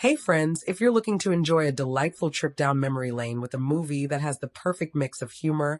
Hey friends, if you're looking to enjoy a delightful trip down memory lane with a movie that has the perfect mix of humor,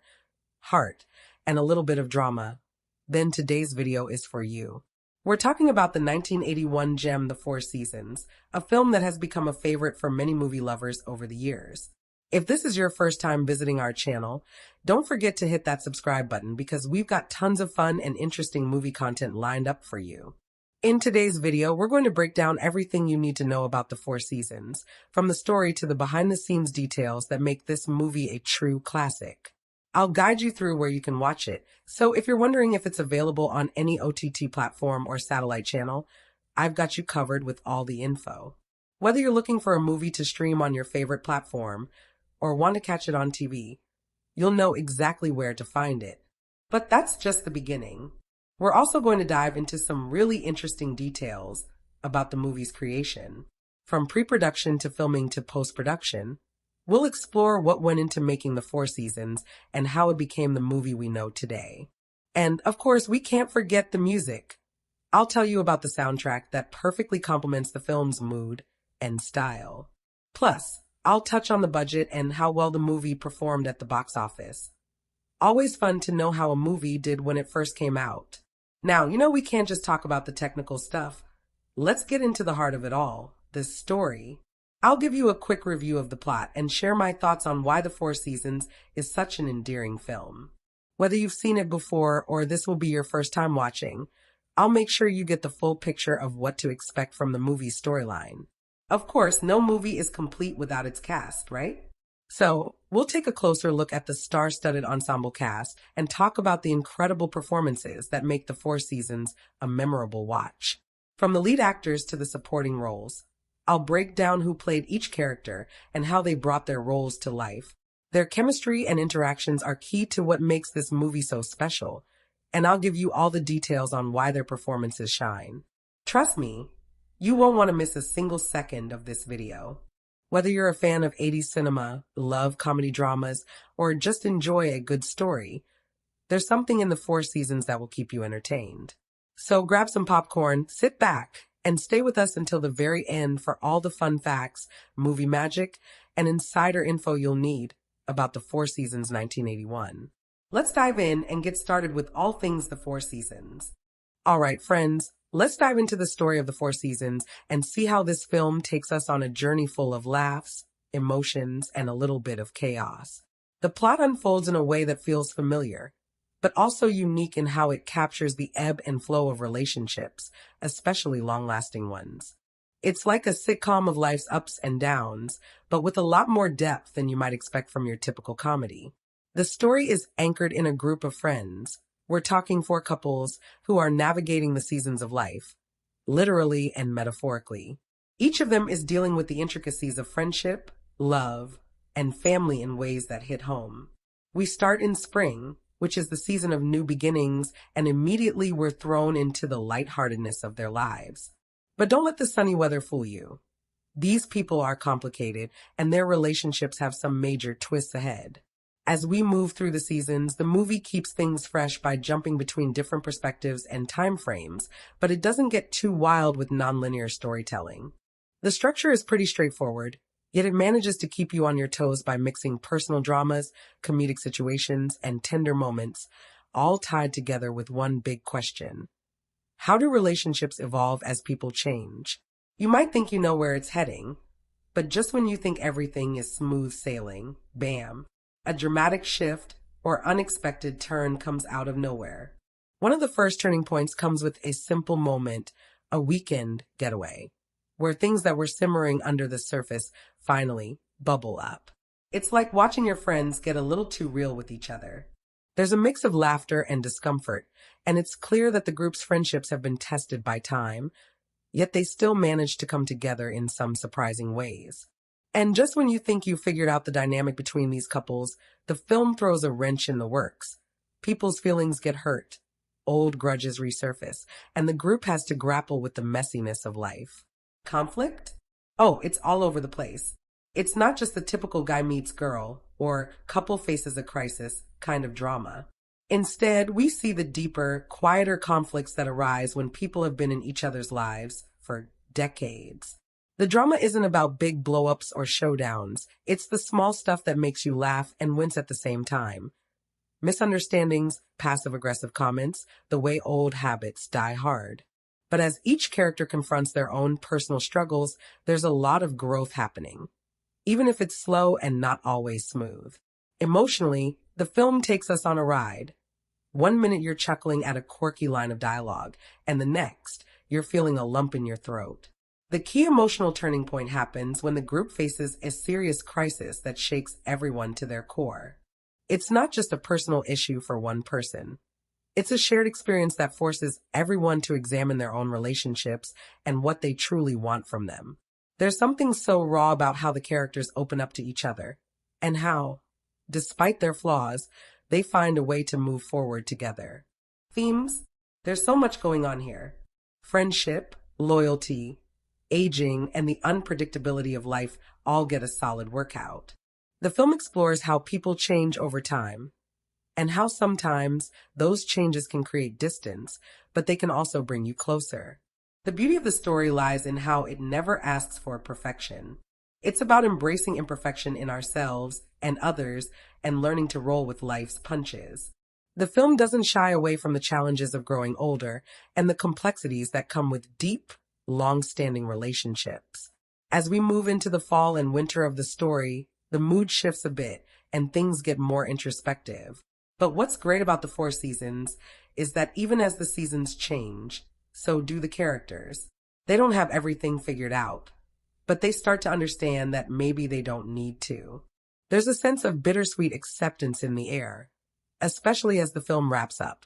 heart, and a little bit of drama, then today's video is for you. We're talking about the 1981 gem The Four Seasons, a film that has become a favorite for many movie lovers over the years. If this is your first time visiting our channel, don't forget to hit that subscribe button because we've got tons of fun and interesting movie content lined up for you. In today's video, we're going to break down everything you need to know about The Four Seasons, from the story to the behind-the-scenes details that make this movie a true classic. I'll guide you through where you can watch it, so if you're wondering if it's available on any OTT platform or satellite channel, I've got you covered with all the info. Whether you're looking for a movie to stream on your favorite platform or want to catch it on TV, you'll know exactly where to find it. But that's just the beginning. We're also going to dive into some really interesting details about the movie's creation. From pre-production to filming to post-production, we'll explore what went into making The Four Seasons and how it became the movie we know today. And, of course, we can't forget the music. I'll tell you about the soundtrack that perfectly complements the film's mood and style. Plus, I'll touch on the budget and how well the movie performed at the box office. Always fun to know how a movie did when it first came out. Now, we can't just talk about the technical stuff. Let's get into the heart of it all, the story. I'll give you a quick review of the plot and share my thoughts on why The Four Seasons is such an endearing film. Whether you've seen it before or this will be your first time watching, I'll make sure you get the full picture of what to expect from the movie's storyline. Of course, no movie is complete without its cast, right? So, we'll take a closer look at the star-studded ensemble cast and talk about the incredible performances that make The Four Seasons a memorable watch. From the lead actors to the supporting roles, I'll break down who played each character and how they brought their roles to life. Their chemistry and interactions are key to what makes this movie so special, and I'll give you all the details on why their performances shine. Trust me, you won't want to miss a single second of this video. Whether you're a fan of 80s cinema, love comedy dramas, or just enjoy a good story, there's something in The Four Seasons that will keep you entertained. So grab some popcorn, sit back, and stay with us until the very end for all the fun facts, movie magic, and insider info you'll need about The Four Seasons 1981. Let's dive in and get started with all things The Four Seasons. All right, friends. Let's dive into the story of The Four Seasons and see how this film takes us on a journey full of laughs, emotions, and a little bit of chaos. The plot unfolds in a way that feels familiar, but also unique in how it captures the ebb and flow of relationships, especially long-lasting ones. It's like a sitcom of life's ups and downs, but with a lot more depth than you might expect from your typical comedy. The story is anchored in a group of friends. We're talking four couples who are navigating the seasons of life, literally and metaphorically. Each of them is dealing with the intricacies of friendship, love, and family in ways that hit home. We start in spring, which is the season of new beginnings, and immediately we're thrown into the lightheartedness of their lives. But don't let the sunny weather fool you. These people are complicated, and their relationships have some major twists ahead. As we move through the seasons, the movie keeps things fresh by jumping between different perspectives and time frames, but it doesn't get too wild with nonlinear storytelling. The structure is pretty straightforward, yet it manages to keep you on your toes by mixing personal dramas, comedic situations, and tender moments, all tied together with one big question. How do relationships evolve as people change? You might think you know where it's heading, but just when you think everything is smooth sailing, bam, a dramatic shift or unexpected turn comes out of nowhere. One of the first turning points comes with a simple moment, a weekend getaway, where things that were simmering under the surface finally bubble up. It's like watching your friends get a little too real with each other. There's a mix of laughter and discomfort, and it's clear that the group's friendships have been tested by time, yet they still manage to come together in some surprising ways. And just when you think you've figured out the dynamic between these couples, the film throws a wrench in the works. People's feelings get hurt, old grudges resurface, and the group has to grapple with the messiness of life. Conflict? Oh, it's all over the place. It's not just the typical guy meets girl or couple faces a crisis kind of drama. Instead, we see the deeper, quieter conflicts that arise when people have been in each other's lives for decades. The drama isn't about big blow-ups or showdowns. It's the small stuff that makes you laugh and wince at the same time. Misunderstandings, passive-aggressive comments, the way old habits die hard. But as each character confronts their own personal struggles, there's a lot of growth happening, even if it's slow and not always smooth. Emotionally, the film takes us on a ride. One minute you're chuckling at a quirky line of dialogue, and the next, you're feeling a lump in your throat. The key emotional turning point happens when the group faces a serious crisis that shakes everyone to their core. It's not just a personal issue for one person. It's a shared experience that forces everyone to examine their own relationships and what they truly want from them. There's something so raw about how the characters open up to each other, and how, despite their flaws, they find a way to move forward together. Themes? There's so much going on here. Friendship, loyalty, aging, and the unpredictability of life all get a solid workout. The film explores how people change over time, and how sometimes those changes can create distance, but they can also bring you closer. The beauty of the story lies in how it never asks for perfection. It's about embracing imperfection in ourselves and others and learning to roll with life's punches. The film doesn't shy away from the challenges of growing older and the complexities that come with deep, long-standing relationships. As we move into the fall and winter of the story, the mood shifts a bit and things get more introspective. But what's great about the 4 seasons is that even as the seasons change, so do the characters. They don't have everything figured out, but they start to understand that maybe they don't need to. There's a sense of bittersweet acceptance in the air, especially as the film wraps up.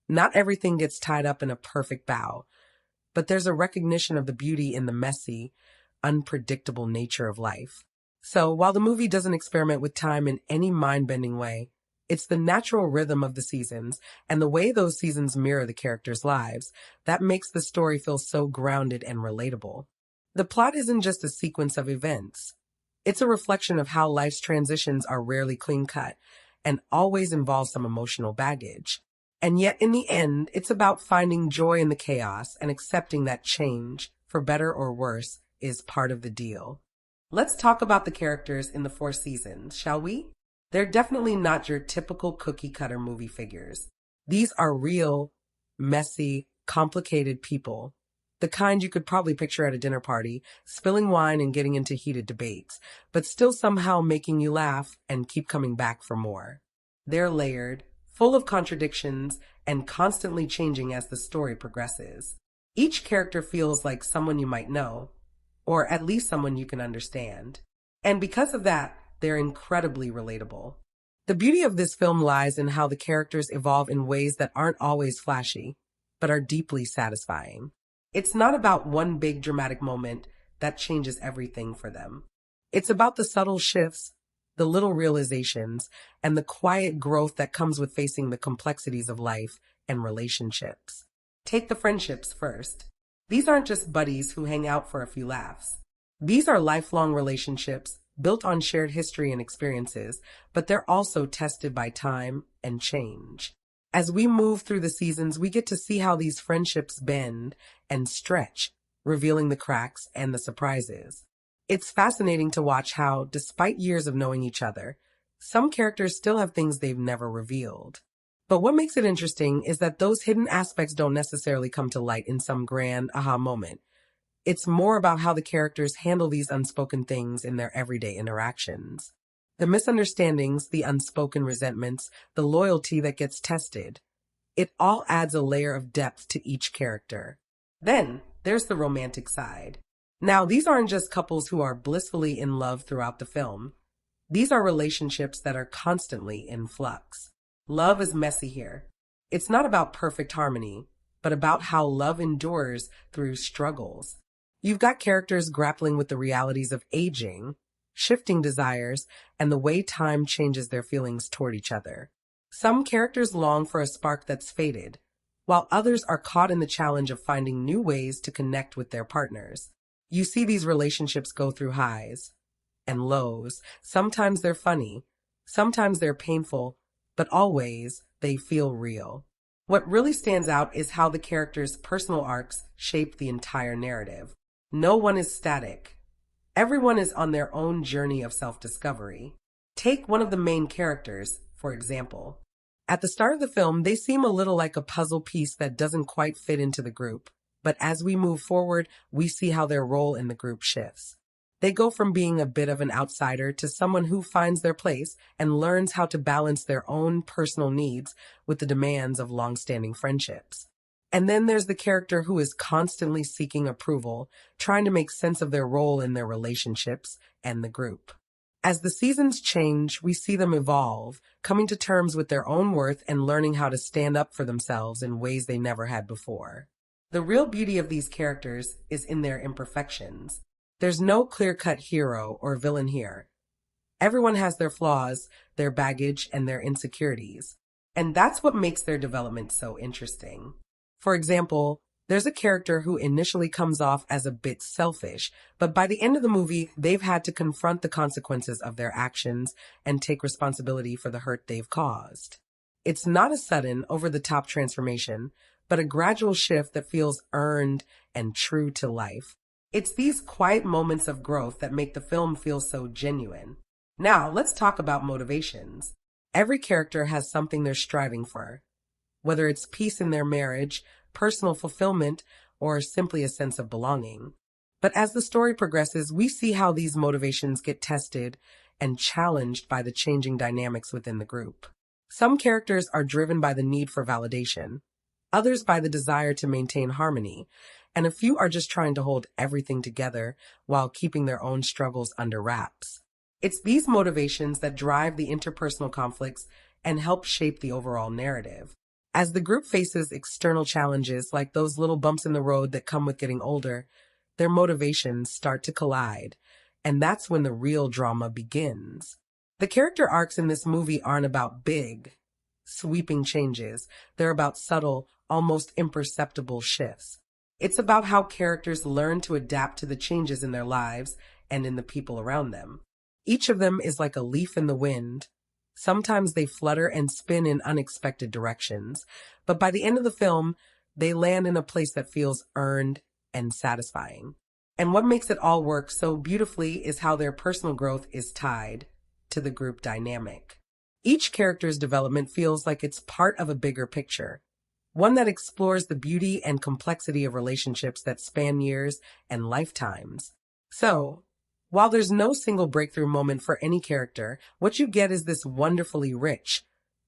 Not everything gets tied up in a perfect bow, but there's a recognition of the beauty in the messy, unpredictable nature of life. So while the movie doesn't experiment with time in any mind-bending way, it's the natural rhythm of the seasons and the way those seasons mirror the characters' lives that makes the story feel so grounded and relatable. The plot isn't just a sequence of events. It's a reflection of how life's transitions are rarely clean-cut and always involve some emotional baggage. And yet, in the end, it's about finding joy in the chaos and accepting that change, for better or worse, is part of the deal. Let's talk about the characters in the 4 seasons, shall we? They're definitely not your typical cookie-cutter movie figures. These are real, messy, complicated people. The kind you could probably picture at a dinner party, spilling wine and getting into heated debates, but still somehow making you laugh and keep coming back for more. They're layered, full of contradictions, and constantly changing as the story progresses. Each character feels like someone you might know, or at least someone you can understand. And because of that, they're incredibly relatable. The beauty of this film lies in how the characters evolve in ways that aren't always flashy, but are deeply satisfying. It's not about one big dramatic moment that changes everything for them. It's about the subtle shifts, the little realizations, and the quiet growth that comes with facing the complexities of life and relationships. Take the friendships first. These aren't just buddies who hang out for a few laughs. These are lifelong relationships built on shared history and experiences, but they're also tested by time and change. As we move through the seasons, we get to see how these friendships bend and stretch, revealing the cracks and the surprises. It's fascinating to watch how, despite years of knowing each other, some characters still have things they've never revealed. But what makes it interesting is that those hidden aspects don't necessarily come to light in some grand aha moment. It's more about how the characters handle these unspoken things in their everyday interactions. The misunderstandings, the unspoken resentments, the loyalty that gets tested. It all adds a layer of depth to each character. Then, there's the romantic side. Now, these aren't just couples who are blissfully in love throughout the film. These are relationships that are constantly in flux. Love is messy here. It's not about perfect harmony, but about how love endures through struggles. You've got characters grappling with the realities of aging, shifting desires, and the way time changes their feelings toward each other. Some characters long for a spark that's faded, while others are caught in the challenge of finding new ways to connect with their partners. You see these relationships go through highs and lows. Sometimes they're funny, sometimes they're painful, but always they feel real. What really stands out is how the characters' personal arcs shape the entire narrative. No one is static. Everyone is on their own journey of self-discovery. Take one of the main characters, for example. At the start of the film, they seem a little like a puzzle piece that doesn't quite fit into the group. But as we move forward, we see how their role in the group shifts. They go from being a bit of an outsider to someone who finds their place and learns how to balance their own personal needs with the demands of long-standing friendships. And then there's the character who is constantly seeking approval, trying to make sense of their role in their relationships and the group. As the seasons change, we see them evolve, coming to terms with their own worth and learning how to stand up for themselves in ways they never had before. The real beauty of these characters is in their imperfections. There's no clear-cut hero or villain here. Everyone has their flaws, their baggage, and their insecurities. And that's what makes their development so interesting. For example, there's a character who initially comes off as a bit selfish, but by the end of the movie, they've had to confront the consequences of their actions and take responsibility for the hurt they've caused. It's not a sudden, over-the-top transformation, but a gradual shift that feels earned and true to life. It's these quiet moments of growth that make the film feel so genuine. Now, let's talk about motivations. Every character has something they're striving for, whether it's peace in their marriage, personal fulfillment, or simply a sense of belonging. But as the story progresses, we see how these motivations get tested and challenged by the changing dynamics within the group. Some characters are driven by the need for validation, others by the desire to maintain harmony, and a few are just trying to hold everything together while keeping their own struggles under wraps. It's these motivations that drive the interpersonal conflicts and help shape the overall narrative. As the group faces external challenges like those little bumps in the road that come with getting older, their motivations start to collide, and that's when the real drama begins. The character arcs in this movie aren't about big, sweeping changes. They're about subtle, almost imperceptible shifts. It's about how characters learn to adapt to the changes in their lives and in the people around them. Each of them is like a leaf in the wind. Sometimes they flutter and spin in unexpected directions, but by the end of the film, they land in a place that feels earned and satisfying. And what makes it all work so beautifully is how their personal growth is tied to the group dynamic. Each character's development feels like it's part of a bigger picture, one that explores the beauty and complexity of relationships that span years and lifetimes. So, while there's no single breakthrough moment for any character, what you get is this wonderfully rich,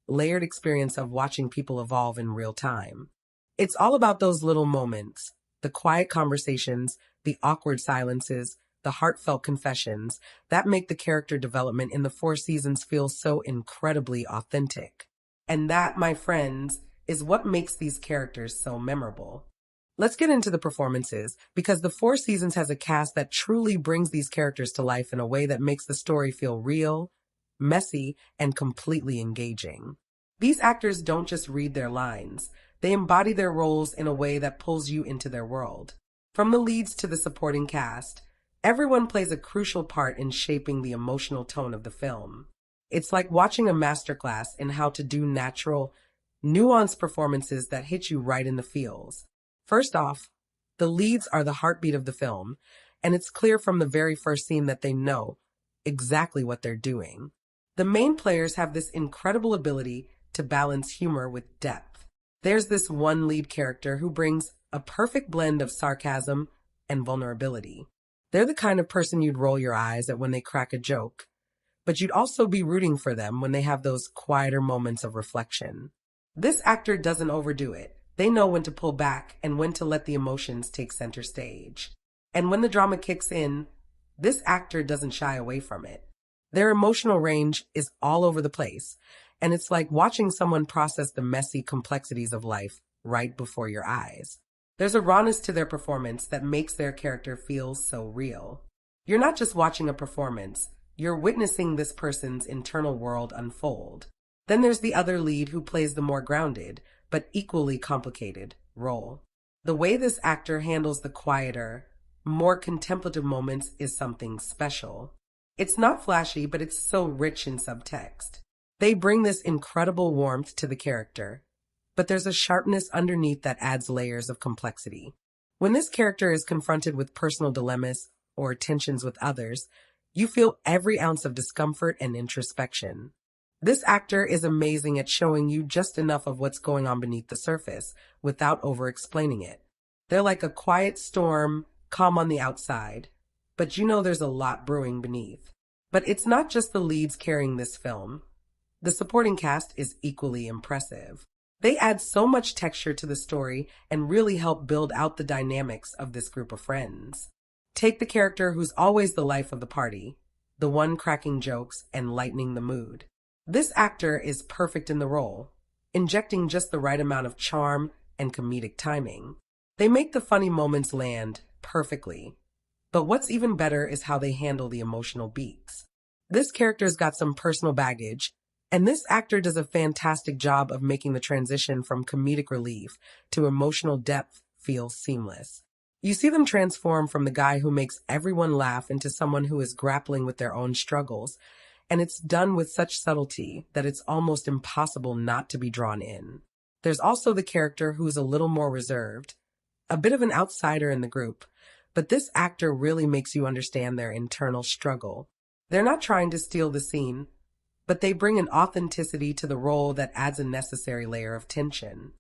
layered experience of watching people evolve in real time. It's all about those little moments, the quiet conversations, the awkward silences, the heartfelt confessions that make the character development in the 4 seasons feel so incredibly authentic. And that, my friends, is what makes these characters so memorable. Let's get into the performances, because the 4 seasons has a cast that truly brings these characters to life in a way that makes the story feel real, messy, and completely engaging. These actors don't just read their lines. They embody their roles in a way that pulls you into their world. From the leads to the supporting cast, everyone plays a crucial part in shaping the emotional tone of the film. It's like watching a masterclass in how to do natural, nuanced performances that hit you right in the feels. First off, the leads are the heartbeat of the film, and it's clear from the very first scene that they know exactly what they're doing. The main players have this incredible ability to balance humor with depth. There's this one lead character who brings a perfect blend of sarcasm and vulnerability. They're the kind of person you'd roll your eyes at when they crack a joke, but you'd also be rooting for them when they have those quieter moments of reflection. This actor doesn't overdo it. They know when to pull back and when to let the emotions take center stage. And when the drama kicks in, this actor doesn't shy away from it. Their emotional range is all over the place, and it's like watching someone process the messy complexities of life right before your eyes. There's a rawness to their performance that makes their character feel so real. You're not just watching a performance, you're witnessing this person's internal world unfold. Then there's the other lead who plays the more grounded, but equally complicated role. The way this actor handles the quieter, more contemplative moments is something special. It's not flashy, but it's so rich in subtext. They bring this incredible warmth to the character, but there's a sharpness underneath that adds layers of complexity. When this character is confronted with personal dilemmas or tensions with others, you feel every ounce of discomfort and introspection. This actor is amazing at showing you just enough of what's going on beneath the surface without over-explaining it. They're like a quiet storm, calm on the outside, but you know there's a lot brewing beneath. But it's not just the leads carrying this film. The supporting cast is equally impressive. They add so much texture to the story and really help build out the dynamics of this group of friends. Take the character who's always the life of the party, the one cracking jokes and lightening the mood. This actor is perfect in the role, injecting just the right amount of charm and comedic timing. They make the funny moments land perfectly. But what's even better is how they handle the emotional beats. This character's got some personal baggage, and this actor does a fantastic job of making the transition from comedic relief to emotional depth feel seamless. You see them transform from the guy who makes everyone laugh into someone who is grappling with their own struggles, and it's done with such subtlety that it's almost impossible not to be drawn in. There's also the character who's a little more reserved, a bit of an outsider in the group, but this actor really makes you understand their internal struggle. They're not trying to steal the scene, but they bring an authenticity to the role that adds a necessary layer of tension.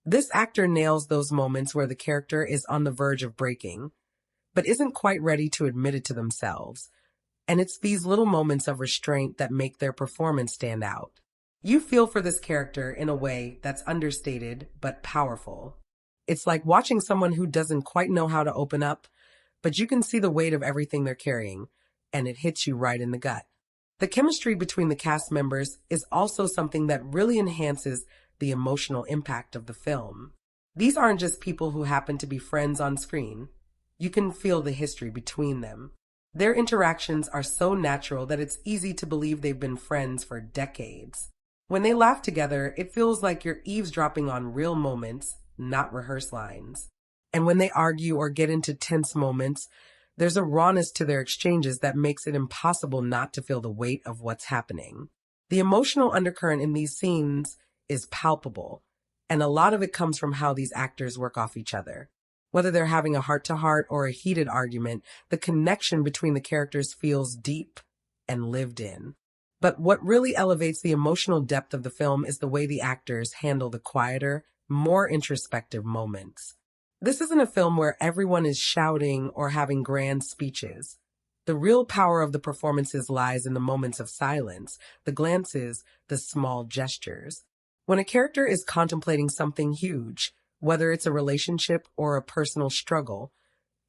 This actor nails those moments where the character is on the verge of breaking, but isn't quite ready to admit it to themselves. And it's these little moments of restraint that make their performance stand out. You feel for this character in a way that's understated but powerful. It's like watching someone who doesn't quite know how to open up, but you can see the weight of everything they're carrying, and it hits you right in the gut. The chemistry between the cast members is also something that really enhances the emotional impact of the film. These aren't just people who happen to be friends on screen. You can feel the history between them. Their interactions are so natural that it's easy to believe they've been friends for decades. When they laugh together, it feels like you're eavesdropping on real moments, not rehearsed lines. And when they argue or get into tense moments, there's a rawness to their exchanges that makes it impossible not to feel the weight of what's happening. The emotional undercurrent in these scenes is palpable, and a lot of it comes from how these actors work off each other. Whether they're having a heart-to-heart or a heated argument, the connection between the characters feels deep and lived in. But what really elevates the emotional depth of the film is the way the actors handle the quieter, more introspective moments. This isn't a film where everyone is shouting or having grand speeches. The real power of the performances lies in the moments of silence, the glances, the small gestures. When a character is contemplating something huge, whether it's a relationship or a personal struggle,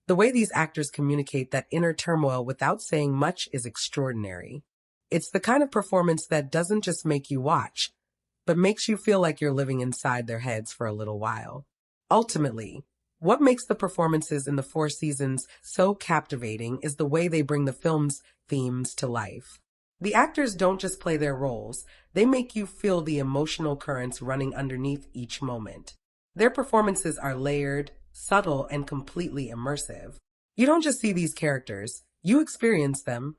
the way these actors communicate that inner turmoil without saying much is extraordinary. It's the kind of performance that doesn't just make you watch, but makes you feel like you're living inside their heads for a little while. Ultimately, what makes the performances in the Four Seasons so captivating is the way they bring the film's themes to life. The actors don't just play their roles, they make you feel the emotional currents running underneath each moment. Their performances are layered, subtle, and completely immersive. You don't just see these characters, you experience them,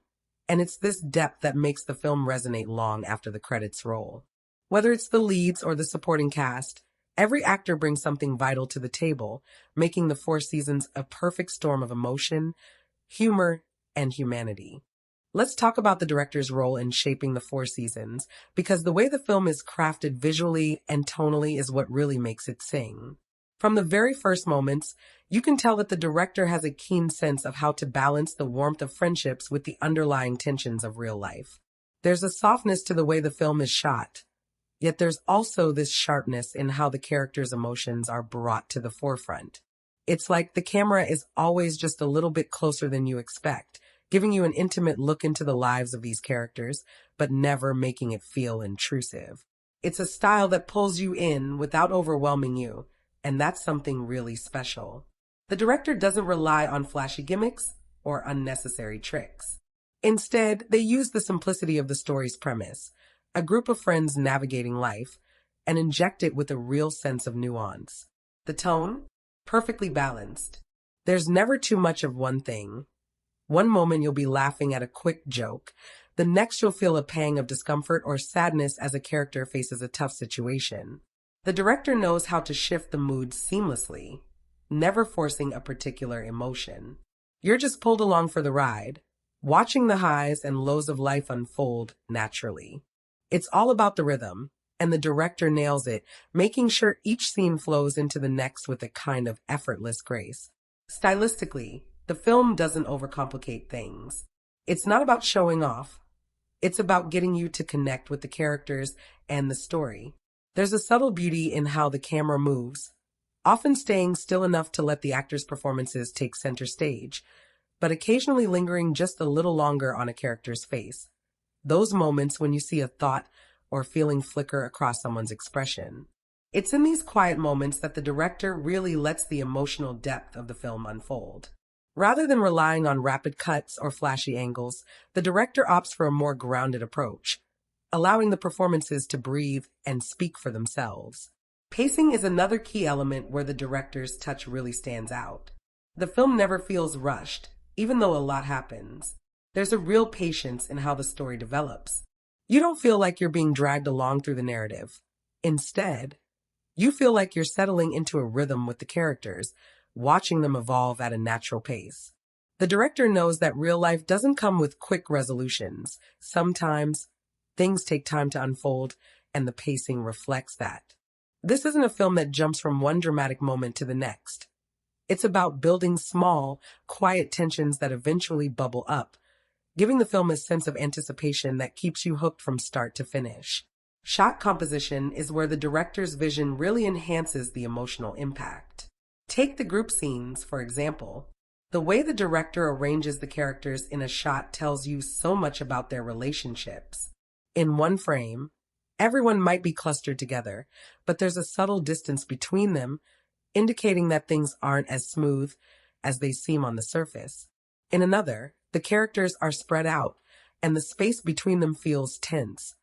and it's this depth that makes the film resonate long after the credits roll. Whether it's the leads or the supporting cast, every actor brings something vital to the table, making the Four Seasons a perfect storm of emotion, humor, and humanity. Let's talk about the director's role in shaping the Four Seasons, because the way the film is crafted visually and tonally is what really makes it sing. From the very first moments, you can tell that the director has a keen sense of how to balance the warmth of friendships with the underlying tensions of real life. There's a softness to the way the film is shot, yet there's also this sharpness in how the characters' emotions are brought to the forefront. It's like the camera is always just a little bit closer than you expect, giving you an intimate look into the lives of these characters, but never making it feel intrusive. It's a style that pulls you in without overwhelming you, and that's something really special. The director doesn't rely on flashy gimmicks or unnecessary tricks. Instead, they use the simplicity of the story's premise, a group of friends navigating life, and inject it with a real sense of nuance. The tone? Perfectly balanced. There's never too much of one thing. One moment you'll be laughing at a quick joke. The next you'll feel a pang of discomfort or sadness as a character faces a tough situation. The director knows how to shift the mood seamlessly. never forcing a particular emotion. You're just pulled along for the ride, watching the highs and lows of life unfold naturally. It's all about the rhythm, and the director nails it, making sure each scene flows into the next with a kind of effortless grace. Stylistically, the film doesn't overcomplicate things. It's not about showing off. It's about getting you to connect with the characters and the story. There's a subtle beauty in how the camera moves, often staying still enough to let the actors' performances take center stage, but occasionally lingering just a little longer on a character's face. Those moments when you see a thought or feeling flicker across someone's expression. It's in these quiet moments that the director really lets the emotional depth of the film unfold. Rather than relying on rapid cuts or flashy angles, the director opts for a more grounded approach, allowing the performances to breathe and speak for themselves. Pacing is another key element where the director's touch really stands out. The film never feels rushed, even though a lot happens. There's a real patience in how the story develops. You don't feel like you're being dragged along through the narrative. Instead, you feel like you're settling into a rhythm with the characters, watching them evolve at a natural pace. The director knows that real life doesn't come with quick resolutions. Sometimes, things take time to unfold, and the pacing reflects that. This isn't a film that jumps from one dramatic moment to the next. It's about building small, quiet tensions that eventually bubble up, giving the film a sense of anticipation that keeps you hooked from start to finish. Shot composition is where the director's vision really enhances the emotional impact. Take the group scenes, for example. The way the director arranges the characters in a shot tells you so much about their relationships. In one frame, everyone might be clustered together, but there's a subtle distance between them, indicating that things aren't as smooth as they seem on the surface. In another, the characters are spread out, and the space between them feels tense,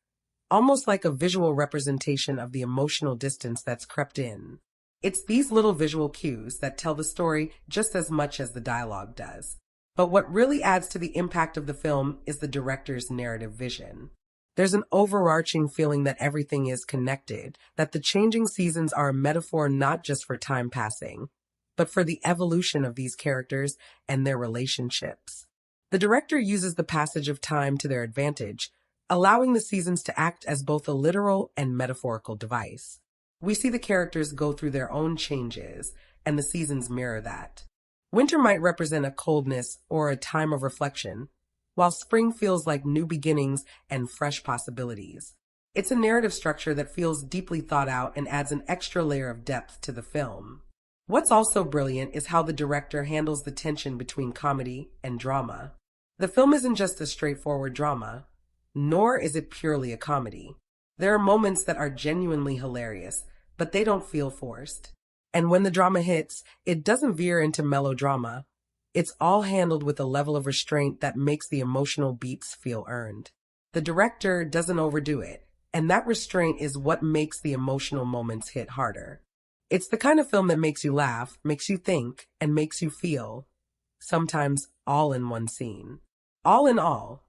almost like a visual representation of the emotional distance that's crept in. It's these little visual cues that tell the story just as much as the dialogue does. But what really adds to the impact of the film is the director's narrative vision. There's an overarching feeling that everything is connected, that the changing seasons are a metaphor not just for time passing, but for the evolution of these characters and their relationships. The director uses the passage of time to their advantage, allowing the seasons to act as both a literal and metaphorical device. We see the characters go through their own changes, and the seasons mirror that. Winter might represent a coldness or a time of reflection, while spring feels like new beginnings and fresh possibilities. It's a narrative structure that feels deeply thought out and adds an extra layer of depth to the film. What's also brilliant is how the director handles the tension between comedy and drama. The film isn't just a straightforward drama, nor is it purely a comedy. There are moments that are genuinely hilarious, but they don't feel forced. And when the drama hits, it doesn't veer into melodrama. It's all handled with a level of restraint that makes the emotional beats feel earned. The director doesn't overdo it, and that restraint is what makes the emotional moments hit harder. It's the kind of film that makes you laugh, makes you think, and makes you feel, sometimes all in one scene. All in all,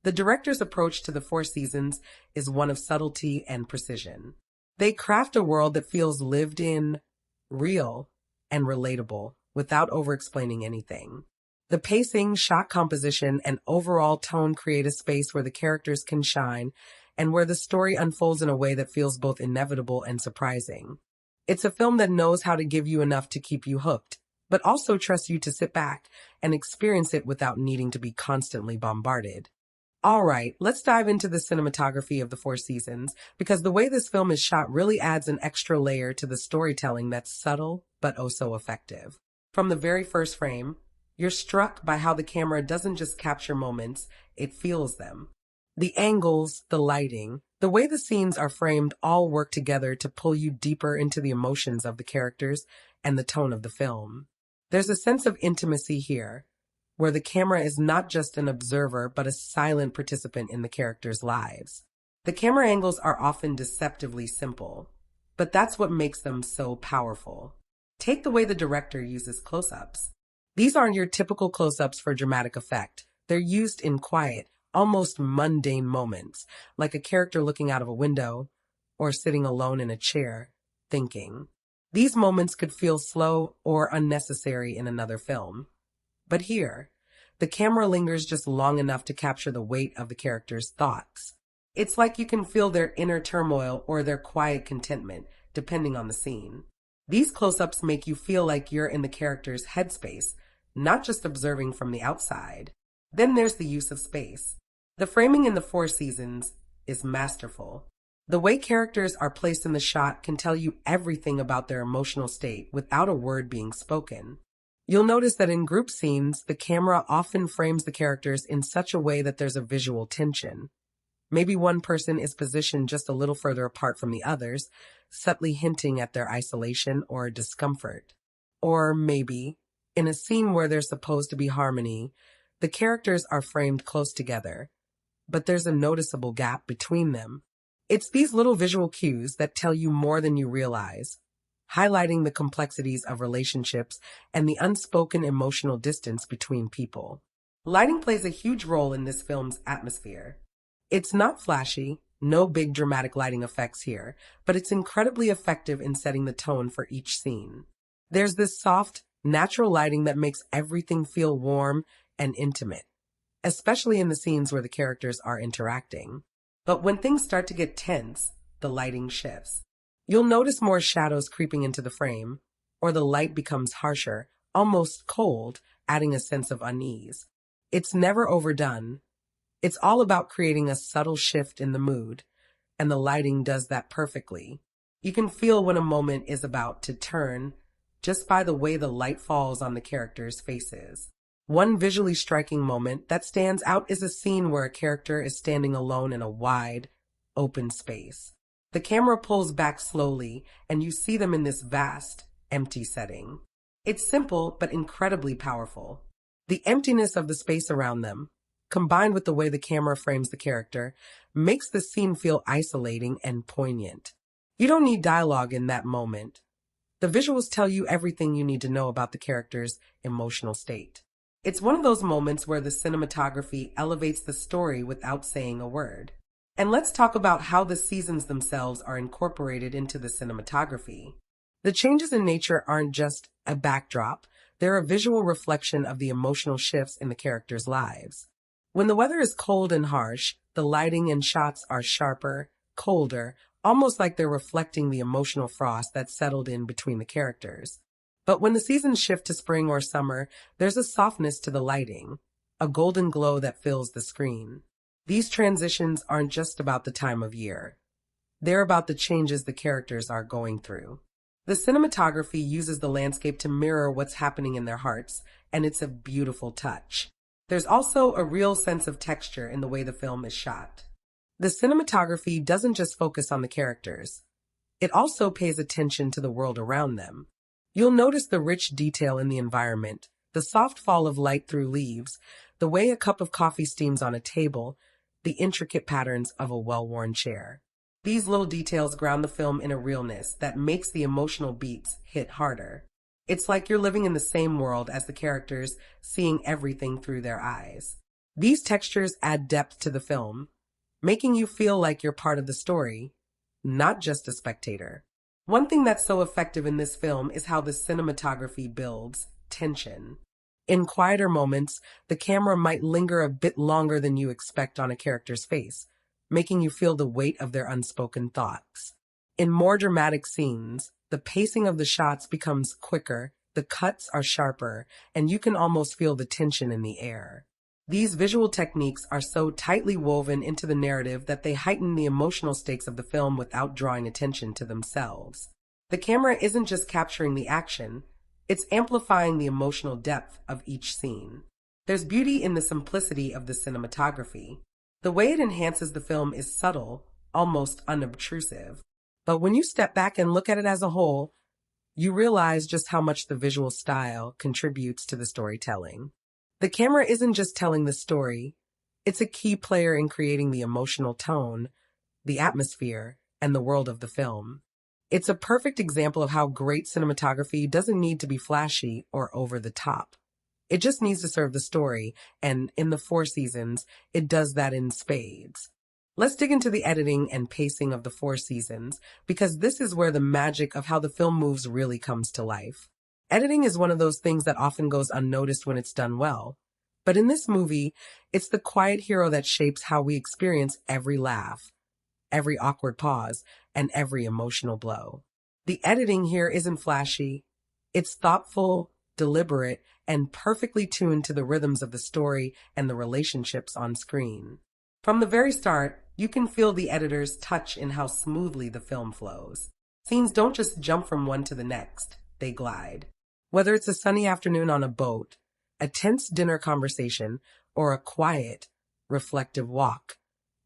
the director's approach to the Four Seasons is one of subtlety and precision. They craft a world that feels lived in, real, and relatable without over-explaining anything. The pacing, shot composition, and overall tone create a space where the characters can shine and where the story unfolds in a way that feels both inevitable and surprising. It's a film that knows how to give you enough to keep you hooked, but also trusts you to sit back and experience it without needing to be constantly bombarded. All right, let's dive into the cinematography of the Four Seasons, because the way this film is shot really adds an extra layer to the storytelling that's subtle but oh so effective. From the very first frame, you're struck by how the camera doesn't just capture moments, it feels them. The angles, the lighting, the way the scenes are framed all work together to pull you deeper into the emotions of the characters and the tone of the film. There's a sense of intimacy here, where the camera is not just an observer but a silent participant in the characters' lives. The camera angles are often deceptively simple, but that's what makes them so powerful. Take the way the director uses close-ups. These aren't your typical close-ups for dramatic effect. They're used in quiet, almost mundane moments, like a character looking out of a window or sitting alone in a chair, thinking. These moments could feel slow or unnecessary in another film. But here, the camera lingers just long enough to capture the weight of the characters' thoughts. It's like you can feel their inner turmoil or their quiet contentment, depending on the scene. These close-ups make you feel like you're in the character's headspace, not just observing from the outside. Then there's the use of space. The framing in the Four Seasons is masterful. The way characters are placed in the shot can tell you everything about their emotional state without a word being spoken. You'll notice that in group scenes, the camera often frames the characters in such a way that there's a visual tension. Maybe one person is positioned just a little further apart from the others, subtly hinting at their isolation or discomfort. Or maybe, in a scene where there's supposed to be harmony, the characters are framed close together, but there's a noticeable gap between them. It's these little visual cues that tell you more than you realize, highlighting the complexities of relationships and the unspoken emotional distance between people. Lighting plays a huge role in this film's atmosphere. It's not flashy, no big dramatic lighting effects here, but it's incredibly effective in setting the tone for each scene. There's this soft, natural lighting that makes everything feel warm and intimate, especially in the scenes where the characters are interacting. But when things start to get tense, the lighting shifts. You'll notice more shadows creeping into the frame, or the light becomes harsher, almost cold, adding a sense of unease. It's never overdone. It's all about creating a subtle shift in the mood, and the lighting does that perfectly. You can feel when a moment is about to turn just by the way the light falls on the characters' faces. One visually striking moment that stands out is a scene where a character is standing alone in a wide, open space. The camera pulls back slowly, and you see them in this vast, empty setting. It's simple, but incredibly powerful. The emptiness of the space around them, combined with the way the camera frames the character, makes the scene feel isolating and poignant. You don't need dialogue in that moment. The visuals tell you everything you need to know about the character's emotional state. It's one of those moments where the cinematography elevates the story without saying a word. And let's talk about how the seasons themselves are incorporated into the cinematography. The changes in nature aren't just a backdrop, they're a visual reflection of the emotional shifts in the characters' lives. When the weather is cold and harsh, the lighting and shots are sharper, colder, almost like they're reflecting the emotional frost that's settled in between the characters. But when the seasons shift to spring or summer, there's a softness to the lighting, a golden glow that fills the screen. These transitions aren't just about the time of year. They're about the changes the characters are going through. The cinematography uses the landscape to mirror what's happening in their hearts, and it's a beautiful touch. There's also a real sense of texture in the way the film is shot. The cinematography doesn't just focus on the characters. It also pays attention to the world around them. You'll notice the rich detail in the environment, the soft fall of light through leaves, the way a cup of coffee steams on a table, the intricate patterns of a well-worn chair. These little details ground the film in a realness that makes the emotional beats hit harder. It's like you're living in the same world as the characters, seeing everything through their eyes. These textures add depth to the film, making you feel like you're part of the story, not just a spectator. One thing that's so effective in this film is how the cinematography builds tension. In quieter moments, the camera might linger a bit longer than you expect on a character's face, making you feel the weight of their unspoken thoughts. In more dramatic scenes, the pacing of the shots becomes quicker, the cuts are sharper, and you can almost feel the tension in the air. These visual techniques are so tightly woven into the narrative that they heighten the emotional stakes of the film without drawing attention to themselves. The camera isn't just capturing the action, it's amplifying the emotional depth of each scene. There's beauty in the simplicity of the cinematography. The way it enhances the film is subtle, almost unobtrusive. But when you step back and look at it as a whole, you realize just how much the visual style contributes to the storytelling. The camera isn't just telling the story, it's a key player in creating the emotional tone, the atmosphere, and the world of the film. It's a perfect example of how great cinematography doesn't need to be flashy or over the top. It just needs to serve the story, and in the Four Seasons, it does that in spades. Let's dig into the editing and pacing of the four seasons, because this is where the magic of how the film moves really comes to life. Editing is one of those things that often goes unnoticed when it's done well. But in this movie, it's the quiet hero that shapes how we experience every laugh, every awkward pause, and every emotional blow. The editing here isn't flashy. It's thoughtful, deliberate, and perfectly tuned to the rhythms of the story and the relationships on screen. From the very start, you can feel the editor's touch in how smoothly the film flows. Scenes don't just jump from one to the next, they glide. Whether it's a sunny afternoon on a boat, a tense dinner conversation, or a quiet, reflective walk,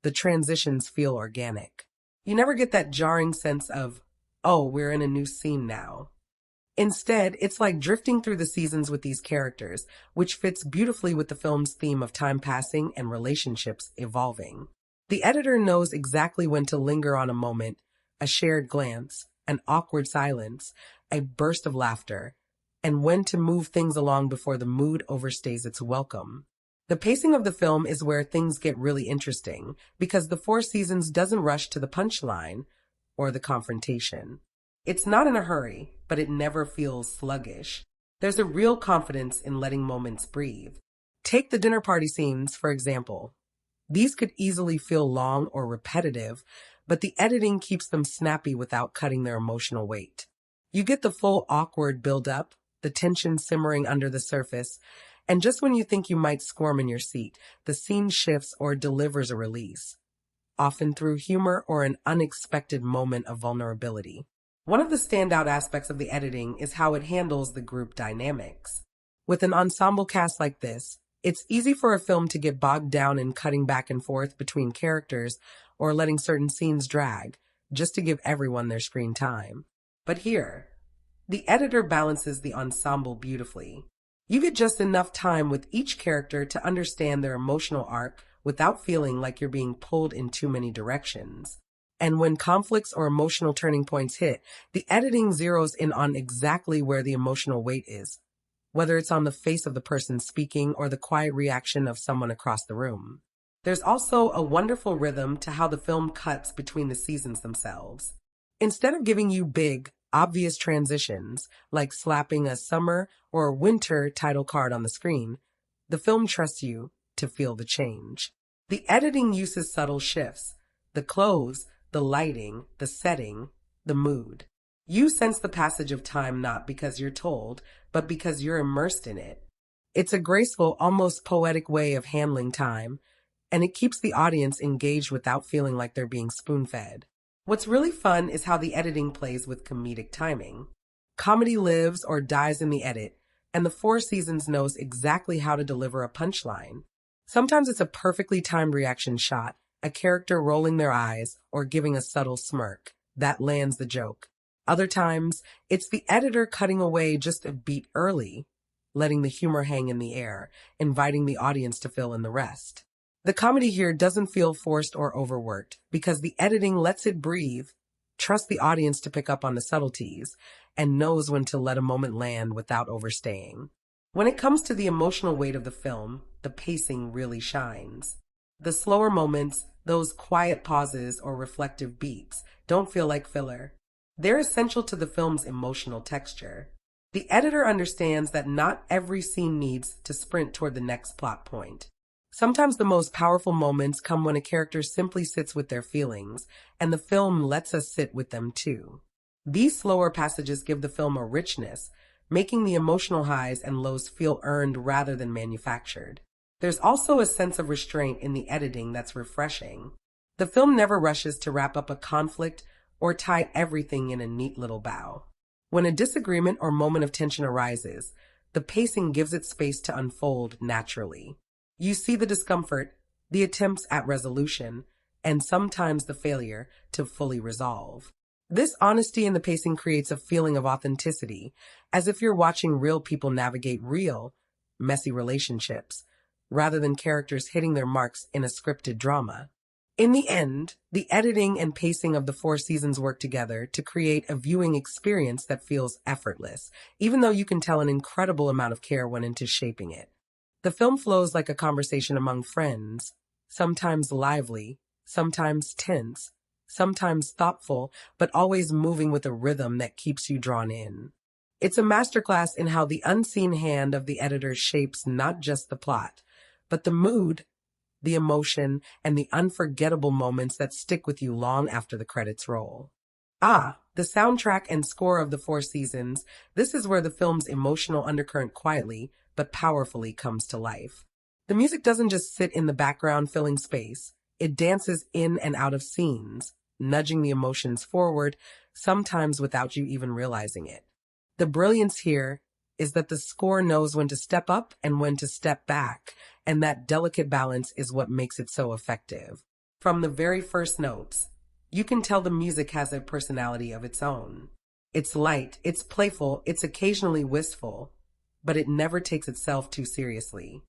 the transitions feel organic. You never get that jarring sense of, oh, we're in a new scene now. Instead, it's like drifting through the seasons with these characters, which fits beautifully with the film's theme of time passing and relationships evolving. The editor knows exactly when to linger on a moment, a shared glance, an awkward silence, a burst of laughter, and when to move things along before the mood overstays its welcome. The pacing of the film is where things get really interesting, because the four seasons doesn't rush to the punchline or the confrontation. It's not in a hurry, but it never feels sluggish. There's a real confidence in letting moments breathe. Take the dinner party scenes, for example. These could easily feel long or repetitive, but the editing keeps them snappy without cutting their emotional weight. You get the full awkward build-up, the tension simmering under the surface, and just when you think you might squirm in your seat, the scene shifts or delivers a release, often through humor or an unexpected moment of vulnerability. One of the standout aspects of the editing is how it handles the group dynamics. With an ensemble cast like this, it's easy for a film to get bogged down in cutting back and forth between characters or letting certain scenes drag, just to give everyone their screen time. But here, the editor balances the ensemble beautifully. You get just enough time with each character to understand their emotional arc without feeling like you're being pulled in too many directions. And when conflicts or emotional turning points hit, the editing zeroes in on exactly where the emotional weight is, whether it's on the face of the person speaking or the quiet reaction of someone across the room. There's also a wonderful rhythm to how the film cuts between the seasons themselves. Instead of giving you big, obvious transitions, like slapping a summer or winter title card on the screen, the film trusts you to feel the change. The editing uses subtle shifts. The clothes, the lighting, the setting, the mood. You sense the passage of time not because you're told, but because you're immersed in it. It's a graceful, almost poetic way of handling time, and it keeps the audience engaged without feeling like they're being spoon-fed. What's really fun is how the editing plays with comedic timing. Comedy lives or dies in the edit, and the four seasons knows exactly how to deliver a punchline. Sometimes it's a perfectly timed reaction shot, a character rolling their eyes or giving a subtle smirk that lands the joke. Other times, it's the editor cutting away just a beat early, letting the humor hang in the air, inviting the audience to fill in the rest. The comedy here doesn't feel forced or overworked because the editing lets it breathe, trusts the audience to pick up on the subtleties, and knows when to let a moment land without overstaying. When it comes to the emotional weight of the film, the pacing really shines. The slower moments, those quiet pauses or reflective beats, don't feel like filler. They're essential to the film's emotional texture. The editor understands that not every scene needs to sprint toward the next plot point. Sometimes the most powerful moments come when a character simply sits with their feelings, and the film lets us sit with them too. These slower passages give the film a richness, making the emotional highs and lows feel earned rather than manufactured. There's also a sense of restraint in the editing that's refreshing. The film never rushes to wrap up a conflict or tie everything in a neat little bow. When a disagreement or moment of tension arises, the pacing gives it space to unfold naturally. You see the discomfort, the attempts at resolution, and sometimes the failure to fully resolve. This honesty in the pacing creates a feeling of authenticity, as if you're watching real people navigate real, messy relationships, rather than characters hitting their marks in a scripted drama. In the end, the editing and pacing of the four seasons work together to create a viewing experience that feels effortless, even though you can tell an incredible amount of care went into shaping it. The film flows like a conversation among friends, sometimes lively, sometimes tense, sometimes thoughtful, but always moving with a rhythm that keeps you drawn in. It's a masterclass in how the unseen hand of the editor shapes not just the plot, but the mood, the emotion, and the unforgettable moments that stick with you long after the credits roll. The soundtrack and score of the Four Seasons. This is where the film's emotional undercurrent quietly, but powerfully comes to life. The music doesn't just sit in the background filling space. It dances in and out of scenes, nudging the emotions forward, sometimes without you even realizing it. The brilliance here is that the score knows when to step up and when to step back, and that delicate balance is what makes it so effective. From the very first notes, you can tell the music has a personality of its own. It's light, it's playful, it's occasionally wistful, but it never takes itself too seriously.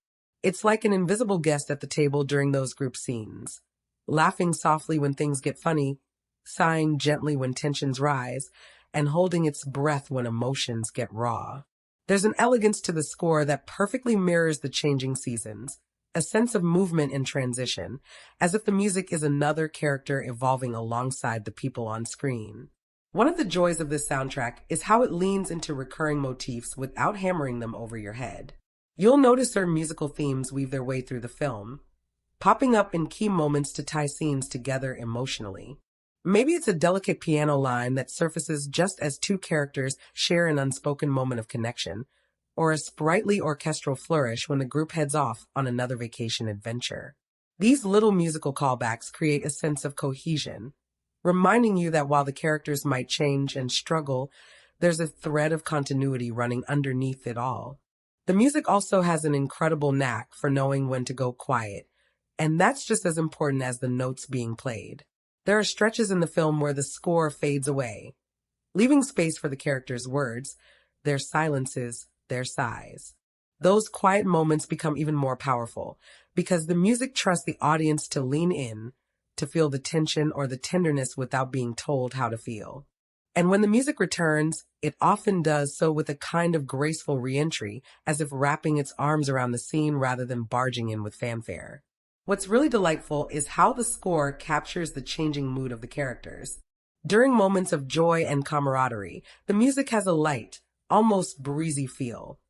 It's like an invisible guest at the table during those group scenes, laughing softly when things get funny, sighing gently when tensions rise, and holding its breath when emotions get raw. There's an elegance to the score that perfectly mirrors the changing seasons, a sense of movement and transition, as if the music is another character evolving alongside the people on screen. One of the joys of this soundtrack is how it leans into recurring motifs without hammering them over your head. You'll notice certain musical themes weave their way through the film, popping up in key moments to tie scenes together emotionally. Maybe it's a delicate piano line that surfaces just as two characters share an unspoken moment of connection, or a sprightly orchestral flourish when the group heads off on another vacation adventure. These little musical callbacks create a sense of cohesion, reminding you that while the characters might change and struggle, there's a thread of continuity running underneath it all. The music also has an incredible knack for knowing when to go quiet, and that's just as important as the notes being played. There are stretches in the film where the score fades away, leaving space for the characters' words, their silences, their sighs. Those quiet moments become even more powerful because the music trusts the audience to lean in, to feel the tension or the tenderness without being told how to feel. And when the music returns, it often does so with a kind of graceful re-entry, as if wrapping its arms around the scene rather than barging in with fanfare. What's really delightful is how the score captures the changing mood of the characters. During moments of joy and camaraderie, the music has a light, almost breezy feel,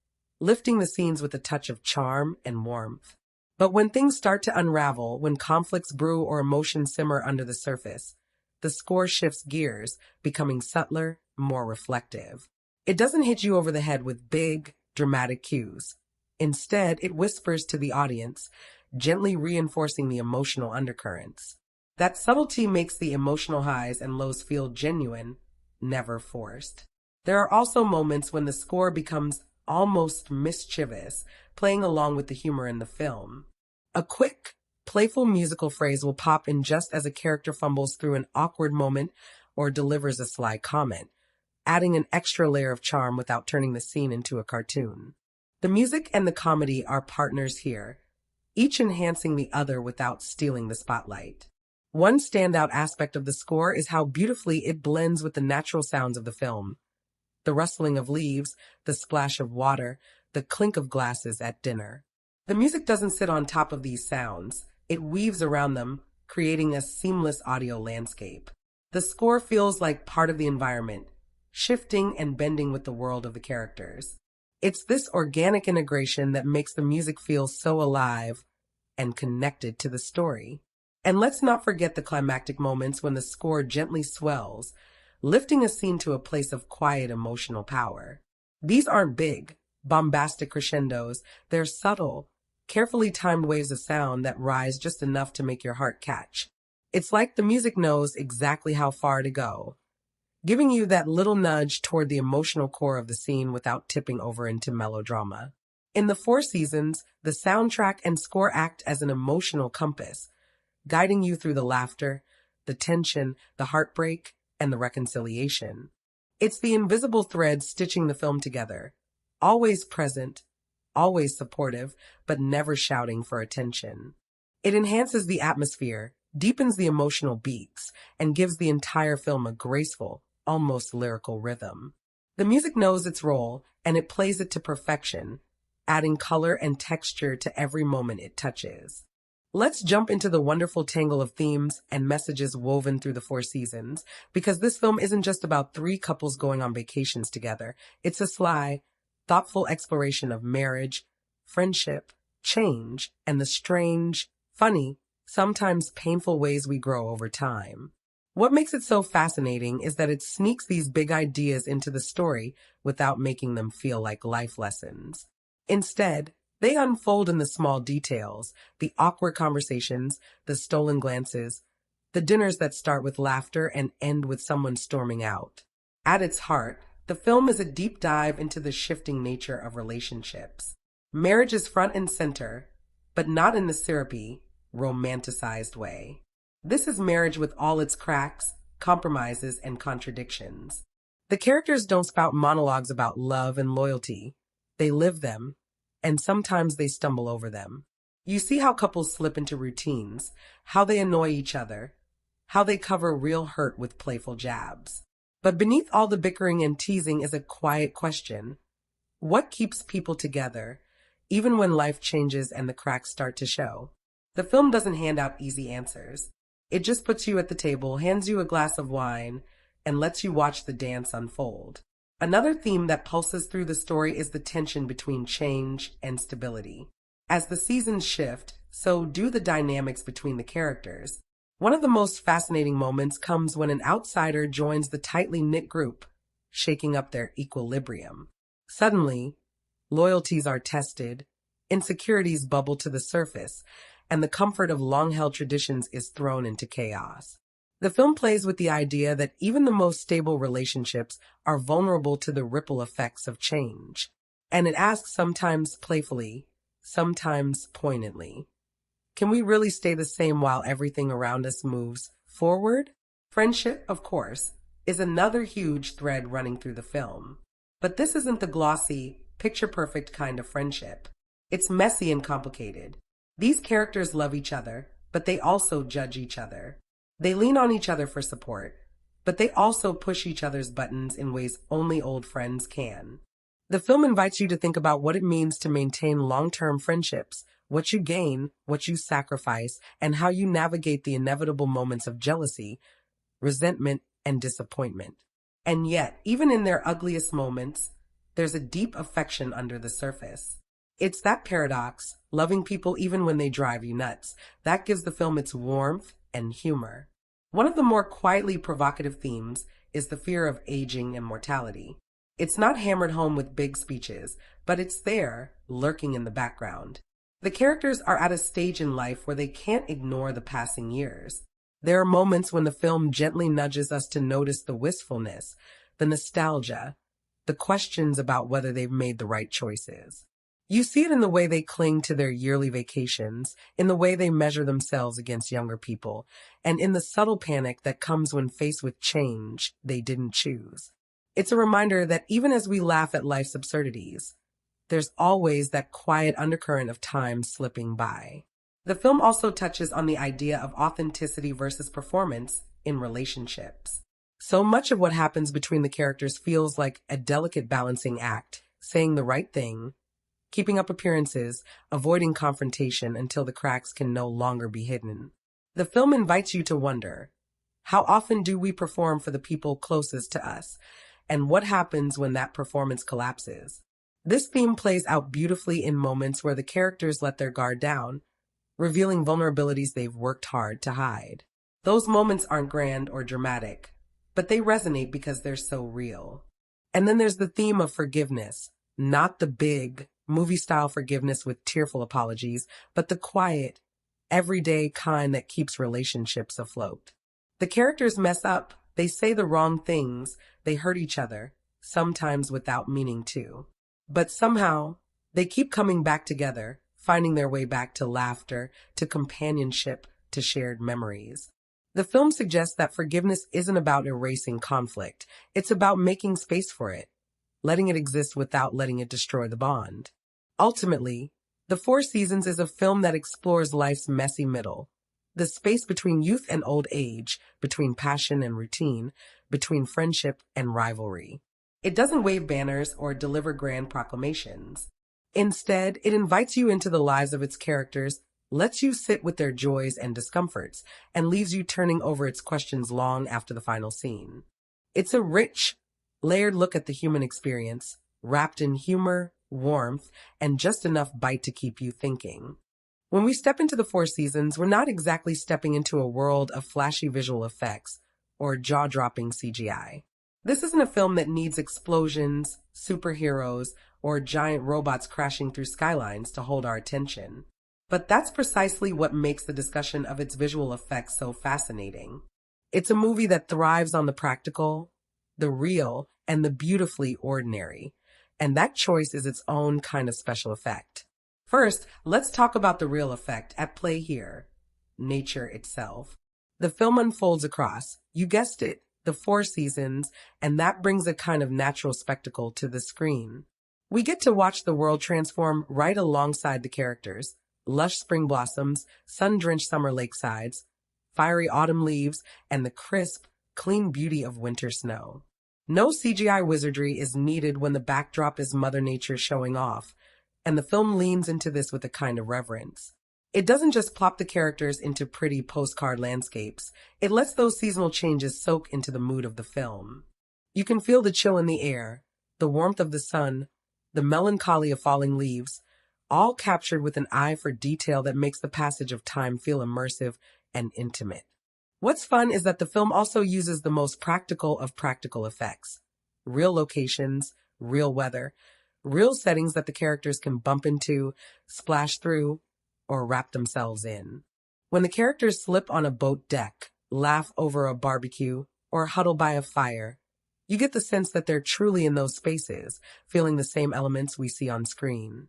lifting the scenes with a touch of charm and warmth. But when things start to unravel, when conflicts brew or emotions simmer under the surface, the score shifts gears, becoming subtler, more reflective. It doesn't hit you over the head with big, dramatic cues. Instead, it whispers to the audience, gently reinforcing the emotional undercurrents. That subtlety makes the emotional highs and lows feel genuine, never forced. There are also moments when the score becomes almost mischievous, playing along with the humor in the film. A quick, playful musical phrase will pop in just as a character fumbles through an awkward moment or delivers a sly comment, adding an extra layer of charm without turning the scene into a cartoon. The music and the comedy are partners here, each enhancing the other without stealing the spotlight. One standout aspect of the score is how beautifully it blends with the natural sounds of the film. The rustling of leaves, the splash of water, the clink of glasses at dinner. The music doesn't sit on top of these sounds. It weaves around them, creating a seamless audio landscape. The score feels like part of the environment, shifting and bending with the world of the characters. It's this organic integration that makes the music feel so alive and connected to the story. And let's not forget the climactic moments when the score gently swells, lifting a scene to a place of quiet emotional power. These aren't big, bombastic crescendos. They're subtle, carefully timed waves of sound that rise just enough to make your heart catch. It's like the music knows exactly how far to go, giving you that little nudge toward the emotional core of the scene without tipping over into melodrama. In the Four Seasons, the soundtrack and score act as an emotional compass, guiding you through the laughter, the tension, the heartbreak, and the reconciliation. It's the invisible thread stitching the film together, always present, always supportive, but never shouting for attention. It enhances the atmosphere, deepens the emotional beats, and gives the entire film a graceful, almost lyrical rhythm. The music knows its role, and it plays it to perfection, adding color and texture to every moment it touches. Let's jump into the wonderful tangle of themes and messages woven through the four seasons, because this film isn't just about three couples going on vacations together. It's a sly, thoughtful exploration of marriage, friendship, change, and the strange, funny, sometimes painful ways we grow over time. What makes it so fascinating is that it sneaks these big ideas into the story without making them feel like life lessons. Instead, they unfold in the small details, the awkward conversations, the stolen glances, the dinners that start with laughter and end with someone storming out. At its heart, the film is a deep dive into the shifting nature of relationships. Marriage is front and center, but not in the syrupy, romanticized way. This is marriage with all its cracks, compromises, and contradictions. The characters don't spout monologues about love and loyalty. They live them, and sometimes they stumble over them. You see how couples slip into routines, how they annoy each other, how they cover real hurt with playful jabs. But beneath all the bickering and teasing is a quiet question. What keeps people together, even when life changes and the cracks start to show? The film doesn't hand out easy answers. It just puts you at the table, hands you a glass of wine, and lets you watch the dance unfold. Another theme that pulses through the story is the tension between change and stability. As the seasons shift, so do the dynamics between the characters. One of the most fascinating moments comes when an outsider joins the tightly knit group, shaking up their equilibrium. Suddenly, loyalties are tested, insecurities bubble to the surface, and the comfort of long-held traditions is thrown into chaos. The film plays with the idea that even the most stable relationships are vulnerable to the ripple effects of change. And it asks, sometimes playfully, sometimes poignantly, can we really stay the same while everything around us moves forward? Friendship, of course, is another huge thread running through the film. But this isn't the glossy, picture-perfect kind of friendship. It's messy and complicated. These characters love each other, but they also judge each other. They lean on each other for support, but they also push each other's buttons in ways only old friends can. The film invites you to think about what it means to maintain long-term friendships, what you gain, what you sacrifice, and how you navigate the inevitable moments of jealousy, resentment, and disappointment. And yet, even in their ugliest moments, there's a deep affection under the surface. It's that paradox, loving people even when they drive you nuts, that gives the film its warmth and humor. One of the more quietly provocative themes is the fear of aging and mortality. It's not hammered home with big speeches, but it's there, lurking in the background. The characters are at a stage in life where they can't ignore the passing years. There are moments when the film gently nudges us to notice the wistfulness, the nostalgia, the questions about whether they've made the right choices. You see it in the way they cling to their yearly vacations, in the way they measure themselves against younger people, and in the subtle panic that comes when faced with change they didn't choose. It's a reminder that even as we laugh at life's absurdities, there's always that quiet undercurrent of time slipping by. The film also touches on the idea of authenticity versus performance in relationships. So much of what happens between the characters feels like a delicate balancing act, saying the right thing, keeping up appearances, avoiding confrontation until the cracks can no longer be hidden. The film invites you to wonder, how often do we perform for the people closest to us, and what happens when that performance collapses? This theme plays out beautifully in moments where the characters let their guard down, revealing vulnerabilities they've worked hard to hide. Those moments aren't grand or dramatic, but they resonate because they're so real. And then there's the theme of forgiveness, not the big, movie-style forgiveness with tearful apologies, but the quiet, everyday kind that keeps relationships afloat. The characters mess up, they say the wrong things, they hurt each other, sometimes without meaning to. But somehow, they keep coming back together, finding their way back to laughter, to companionship, to shared memories. The film suggests that forgiveness isn't about erasing conflict, it's about making space for it, letting it exist without letting it destroy the bond. Ultimately, The Four Seasons is a film that explores life's messy middle, the space between youth and old age, between passion and routine, between friendship and rivalry. It doesn't wave banners or deliver grand proclamations. Instead, it invites you into the lives of its characters lets you sit with their joys and discomforts, and leaves you turning over its questions long after the final scene. It's a rich, layered look at the human experience, wrapped in humor, warmth, and just enough bite to keep you thinking. When we step into the Four Seasons, we're not exactly stepping into a world of flashy visual effects or jaw-dropping CGI. This isn't a film that needs explosions, superheroes, or giant robots crashing through skylines to hold our attention. But that's precisely what makes the discussion of its visual effects so fascinating. It's a movie that thrives on the practical, the real, and the beautifully ordinary. And that choice is its own kind of special effect. First, let's talk about the real effect at play here, nature itself. The film unfolds across, you guessed it, the Four Seasons, and that brings a kind of natural spectacle to the screen. We get to watch the world transform right alongside the characters. Lush spring blossoms, sun-drenched summer lakesides, fiery autumn leaves, and the crisp, clean beauty of winter snow. No CGI wizardry is needed when the backdrop is Mother Nature showing off, and the film leans into this with a kind of reverence. It doesn't just plop the characters into pretty postcard landscapes, it lets those seasonal changes soak into the mood of the film. You can feel the chill in the air, the warmth of the sun, the melancholy of falling leaves, all captured with an eye for detail that makes the passage of time feel immersive and intimate. What's fun is that the film also uses the most practical of practical effects. Real locations, real weather, real settings that the characters can bump into, splash through, or wrap themselves in. When the characters slip on a boat deck, laugh over a barbecue, or huddle by a fire, you get the sense that they're truly in those spaces, feeling the same elements we see on screen.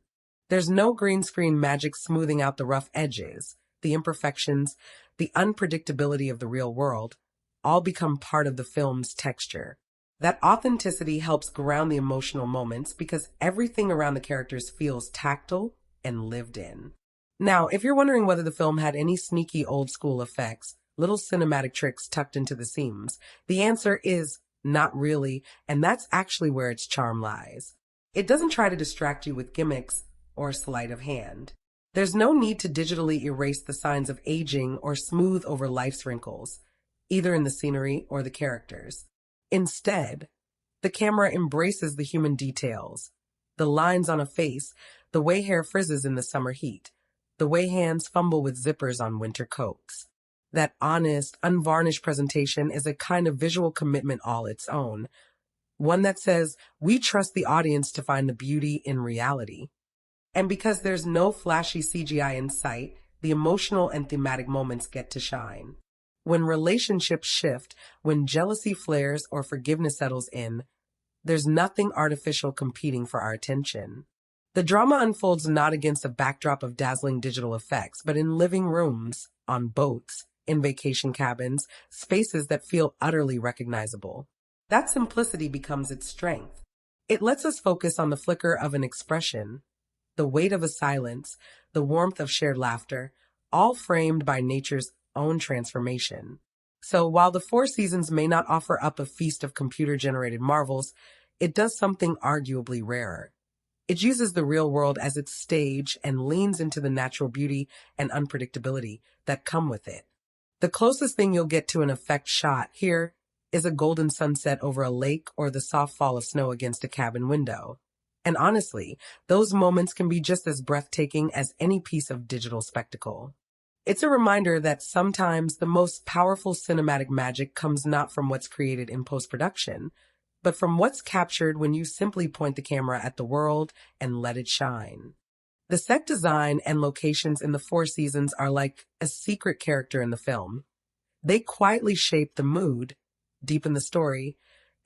There's no green screen magic smoothing out the rough edges, the imperfections, the unpredictability of the real world, all become part of the film's texture. That authenticity helps ground the emotional moments because everything around the characters feels tactile and lived in. Now, if you're wondering whether the film had any sneaky old school effects, little cinematic tricks tucked into the seams, the answer is not really, and that's actually where its charm lies. It doesn't try to distract you with gimmicks or sleight of hand. There's no need to digitally erase the signs of aging or smooth over life's wrinkles, either in the scenery or the characters. Instead, the camera embraces the human details, the lines on a face, the way hair frizzes in the summer heat, the way hands fumble with zippers on winter coats. That honest, unvarnished presentation is a kind of visual commitment all its own, one that says, we trust the audience to find the beauty in reality. And because there's no flashy CGI in sight, the emotional and thematic moments get to shine. When relationships shift, when jealousy flares or forgiveness settles in, there's nothing artificial competing for our attention. The drama unfolds not against a backdrop of dazzling digital effects, but in living rooms, on boats, in vacation cabins, spaces that feel utterly recognizable. That simplicity becomes its strength. It lets us focus on the flicker of an expression, the weight of a silence, the warmth of shared laughter, all framed by nature's own transformation. So while the Four Seasons may not offer up a feast of computer-generated marvels, it does something arguably rarer. It uses the real world as its stage and leans into the natural beauty and unpredictability that come with it. The closest thing you'll get to an effect shot here is a golden sunset over a lake or the soft fall of snow against a cabin window. And honestly, those moments can be just as breathtaking as any piece of digital spectacle. It's a reminder that sometimes the most powerful cinematic magic comes not from what's created in post-production, but from what's captured when you simply point the camera at the world and let it shine. The set design and locations in the Four Seasons are like a secret character in the film. They quietly shape the mood, deepen the story,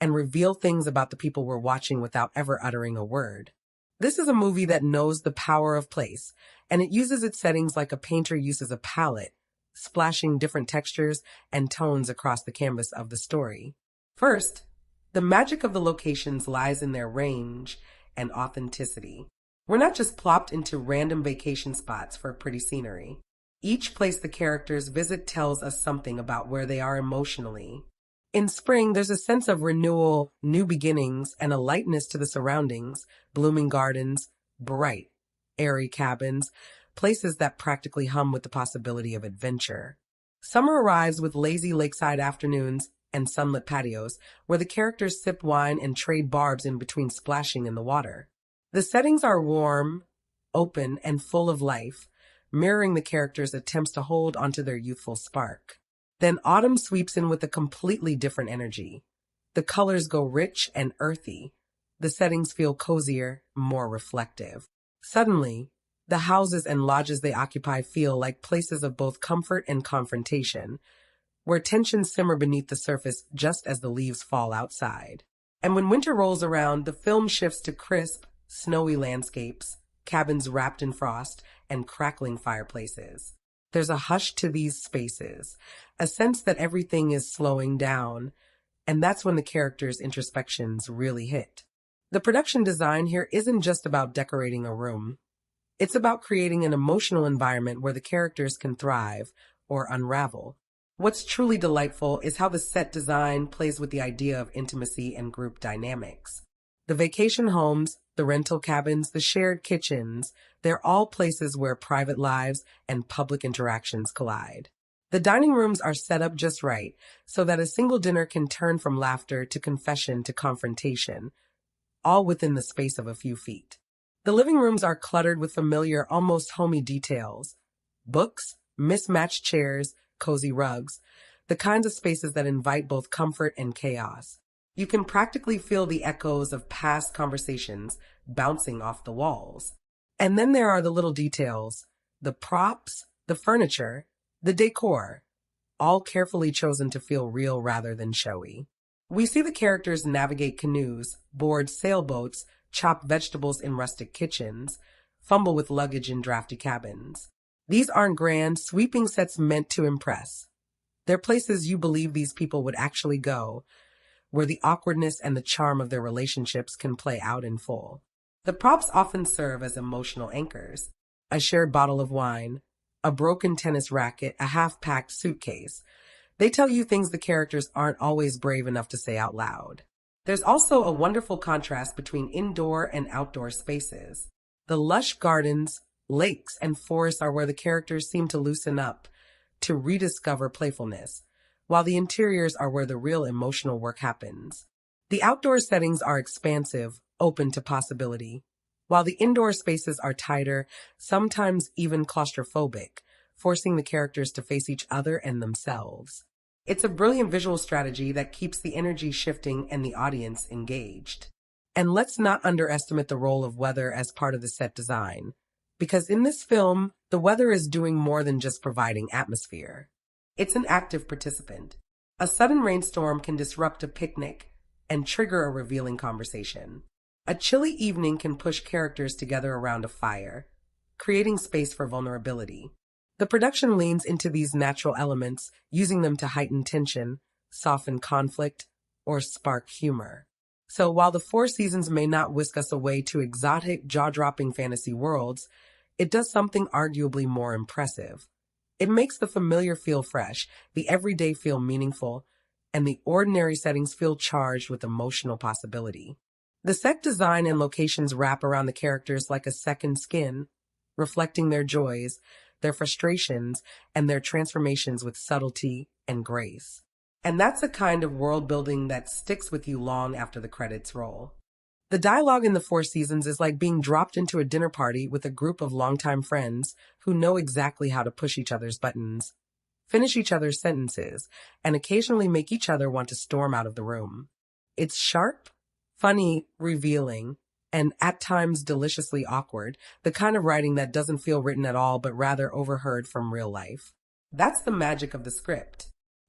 and reveal things about the people we're watching without ever uttering a word. This is a movie that knows the power of place, and it uses its settings like a painter uses a palette, splashing different textures and tones across the canvas of the story. First, the magic of the locations lies in their range and authenticity. We're not just plopped into random vacation spots for pretty scenery. Each place the characters visit tells us something about where they are emotionally. In spring, there's a sense of renewal, new beginnings, and a lightness to the surroundings, blooming gardens, bright, airy cabins, places that practically hum with the possibility of adventure. Summer arrives with lazy lakeside afternoons and sunlit patios where the characters sip wine and trade barbs in between splashing in the water. The settings are warm, open, and full of life, mirroring the characters' attempts to hold onto their youthful spark. Then autumn sweeps in with a completely different energy. The colors go rich and earthy. The settings feel cozier, more reflective. Suddenly, the houses and lodges they occupy feel like places of both comfort and confrontation, where tensions simmer beneath the surface just as the leaves fall outside. And when winter rolls around, the film shifts to crisp, snowy landscapes, cabins wrapped in frost, and crackling fireplaces. There's a hush to these spaces, a sense that everything is slowing down, and that's when the characters' introspections really hit. The production design here isn't just about decorating a room. It's about creating an emotional environment where the characters can thrive or unravel. What's truly delightful is how the set design plays with the idea of intimacy and group dynamics. The vacation homes, the rental cabins, the shared kitchens, they're all places where private lives and public interactions collide. The dining rooms are set up just right so that a single dinner can turn from laughter to confession to confrontation, all within the space of a few feet. The living rooms are cluttered with familiar, almost homey details. Books, mismatched chairs, cozy rugs, the kinds of spaces that invite both comfort and chaos. You can practically feel the echoes of past conversations bouncing off the walls. And then there are the little details, the props, the furniture, the decor, all carefully chosen to feel real rather than showy. We see the characters navigate canoes, board sailboats, chop vegetables in rustic kitchens, fumble with luggage in drafty cabins. These aren't grand, sweeping sets meant to impress. They're places you believe these people would actually go, where the awkwardness and the charm of their relationships can play out in full. The props often serve as emotional anchors. A shared bottle of wine, a broken tennis racket, a half-packed suitcase. They tell you things the characters aren't always brave enough to say out loud. There's also a wonderful contrast between indoor and outdoor spaces. The lush gardens, lakes, and forests are where the characters seem to loosen up, to rediscover playfulness, while the interiors are where the real emotional work happens. The outdoor settings are expansive, open to possibility, while the indoor spaces are tighter, sometimes even claustrophobic, forcing the characters to face each other and themselves. It's a brilliant visual strategy that keeps the energy shifting and the audience engaged. And let's not underestimate the role of weather as part of the set design, because in this film, the weather is doing more than just providing atmosphere. It's an active participant. A sudden rainstorm can disrupt a picnic and trigger a revealing conversation. A chilly evening can push characters together around a fire, creating space for vulnerability. The production leans into these natural elements, using them to heighten tension, soften conflict, or spark humor. So while the Four Seasons may not whisk us away to exotic, jaw-dropping fantasy worlds, it does something arguably more impressive. It makes the familiar feel fresh, the everyday feel meaningful, and the ordinary settings feel charged with emotional possibility. The set design and locations wrap around the characters like a second skin, reflecting their joys, their frustrations, and their transformations with subtlety and grace. And that's a kind of world building that sticks with you long after the credits roll. The dialogue in the Four Seasons is like being dropped into a dinner party with a group of longtime friends who know exactly how to push each other's buttons, finish each other's sentences, and occasionally make each other want to storm out of the room. It's sharp, funny, revealing, and at times deliciously awkward, the kind of writing that doesn't feel written at all but rather overheard from real life. That's the magic of the script.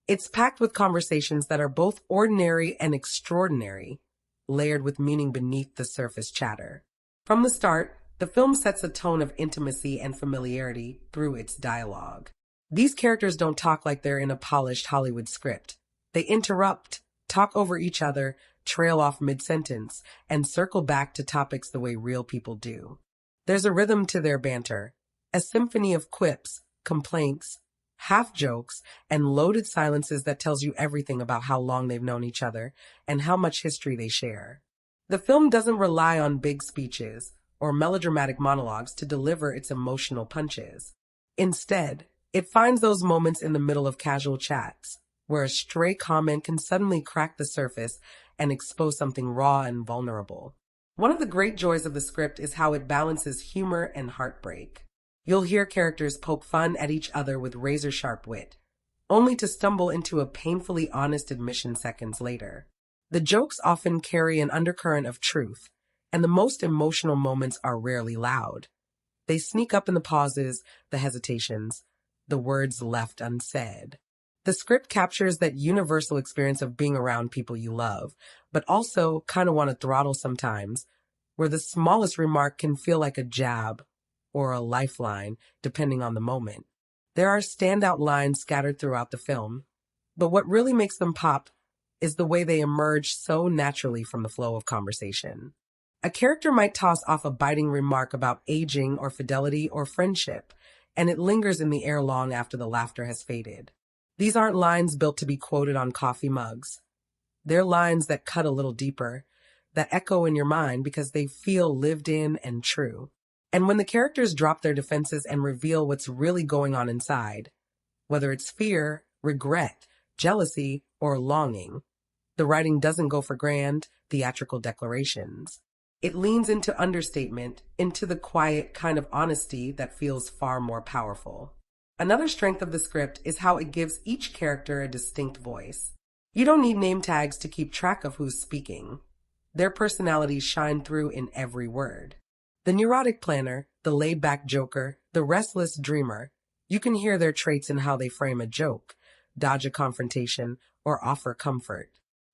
It's packed with conversations that are both ordinary and extraordinary, layered with meaning beneath the surface chatter. From the start, the film sets a tone of intimacy and familiarity through its dialogue. These characters don't talk like they're in a polished Hollywood script. They interrupt, talk over each other, trail off mid-sentence, and circle back to topics the way real people do. There's a rhythm to their banter, a symphony of quips, complaints, half-jokes, and loaded silences that tells you everything about how long they've known each other and how much history they share. The film doesn't rely on big speeches or melodramatic monologues to deliver its emotional punches. Instead, it finds those moments in the middle of casual chats, where a stray comment can suddenly crack the surface and expose something raw and vulnerable. One of the great joys of the script is how it balances humor and heartbreak. You'll hear characters poke fun at each other with razor-sharp wit, only to stumble into a painfully honest admission seconds later. The jokes often carry an undercurrent of truth, and the most emotional moments are rarely loud. They sneak up in the pauses, the hesitations, the words left unsaid. The script captures that universal experience of being around people you love, but also kind of want to throttle sometimes, where the smallest remark can feel like a jab or a lifeline, depending on the moment. There are standout lines scattered throughout the film, but what really makes them pop is the way they emerge so naturally from the flow of conversation. A character might toss off a biting remark about aging or fidelity or friendship, and it lingers in the air long after the laughter has faded. These aren't lines built to be quoted on coffee mugs. They're lines that cut a little deeper, that echo in your mind because they feel lived in and true. And when the characters drop their defenses and reveal what's really going on inside, whether it's fear, regret, jealousy, or longing, the writing doesn't go for grand, theatrical declarations. It leans into understatement, into the quiet kind of honesty that feels far more powerful. Another strength of the script is how it gives each character a distinct voice. You don't need name tags to keep track of who's speaking. Their personalities shine through in every word. The neurotic planner, the laid-back joker, the restless dreamer, you can hear their traits in how they frame a joke, dodge a confrontation, or offer comfort.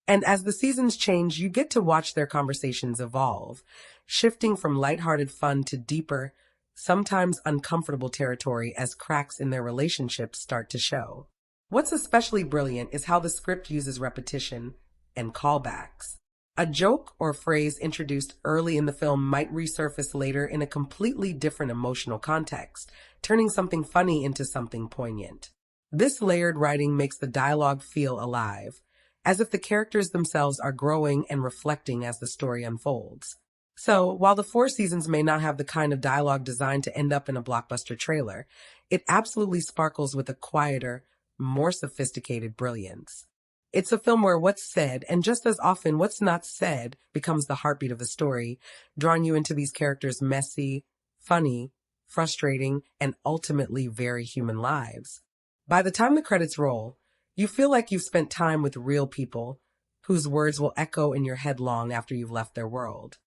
And as the seasons change, you get to watch their conversations evolve, shifting from lighthearted fun to deeper, sometimes uncomfortable territory as cracks in their relationships start to show. What's especially brilliant is how the script uses repetition and callbacks. A joke or phrase introduced early in the film might resurface later in a completely different emotional context, turning something funny into something poignant. This layered writing makes the dialogue feel alive, as if the characters themselves are growing and reflecting as the story unfolds. So, while the Four Seasons may not have the kind of dialogue designed to end up in a blockbuster trailer, it absolutely sparkles with a quieter, more sophisticated brilliance. It's a film where what's said, and just as often what's not said, becomes the heartbeat of the story, drawing you into these characters' messy, funny, frustrating, and ultimately very human lives. By the time the credits roll, you feel like you've spent time with real people, whose words will echo in your head long after you've left their world.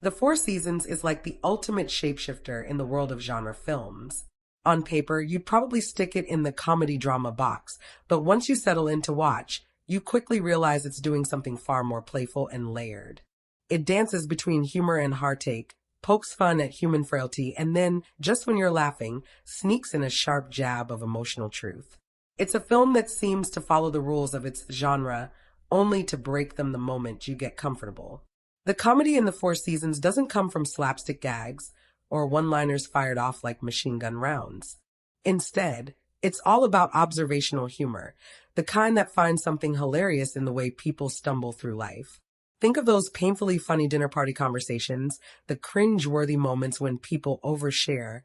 The Four Seasons is like the ultimate shapeshifter in the world of genre films. On paper, you'd probably stick it in the comedy-drama box, but once you settle in to watch, you quickly realize it's doing something far more playful and layered. It dances between humor and heartache, pokes fun at human frailty, and then, just when you're laughing, sneaks in a sharp jab of emotional truth. It's a film that seems to follow the rules of its genre, only to break them the moment you get comfortable. The comedy in the Four Seasons doesn't come from slapstick gags or one-liners fired off like machine gun rounds. Instead, it's all about observational humor, the kind that finds something hilarious in the way people stumble through life. Think of those painfully funny dinner party conversations, the cringe-worthy moments when people overshare,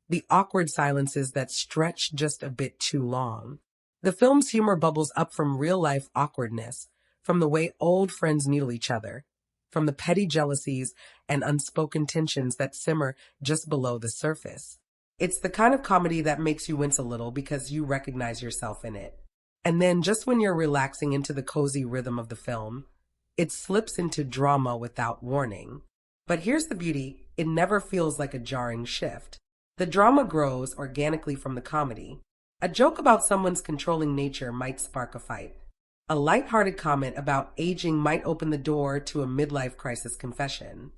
the awkward silences that stretch just a bit too long. The film's humor bubbles up from real-life awkwardness, from the way old friends needle each other, from the petty jealousies and unspoken tensions that simmer just below the surface. It's the kind of comedy that makes you wince a little because you recognize yourself in it. And then, just when you're relaxing into the cozy rhythm of the film, it slips into drama without warning. But here's the beauty, it never feels like a jarring shift. The drama grows organically from the comedy. A joke about someone's controlling nature might spark a fight. A lighthearted comment about aging might open the door to a midlife crisis confession.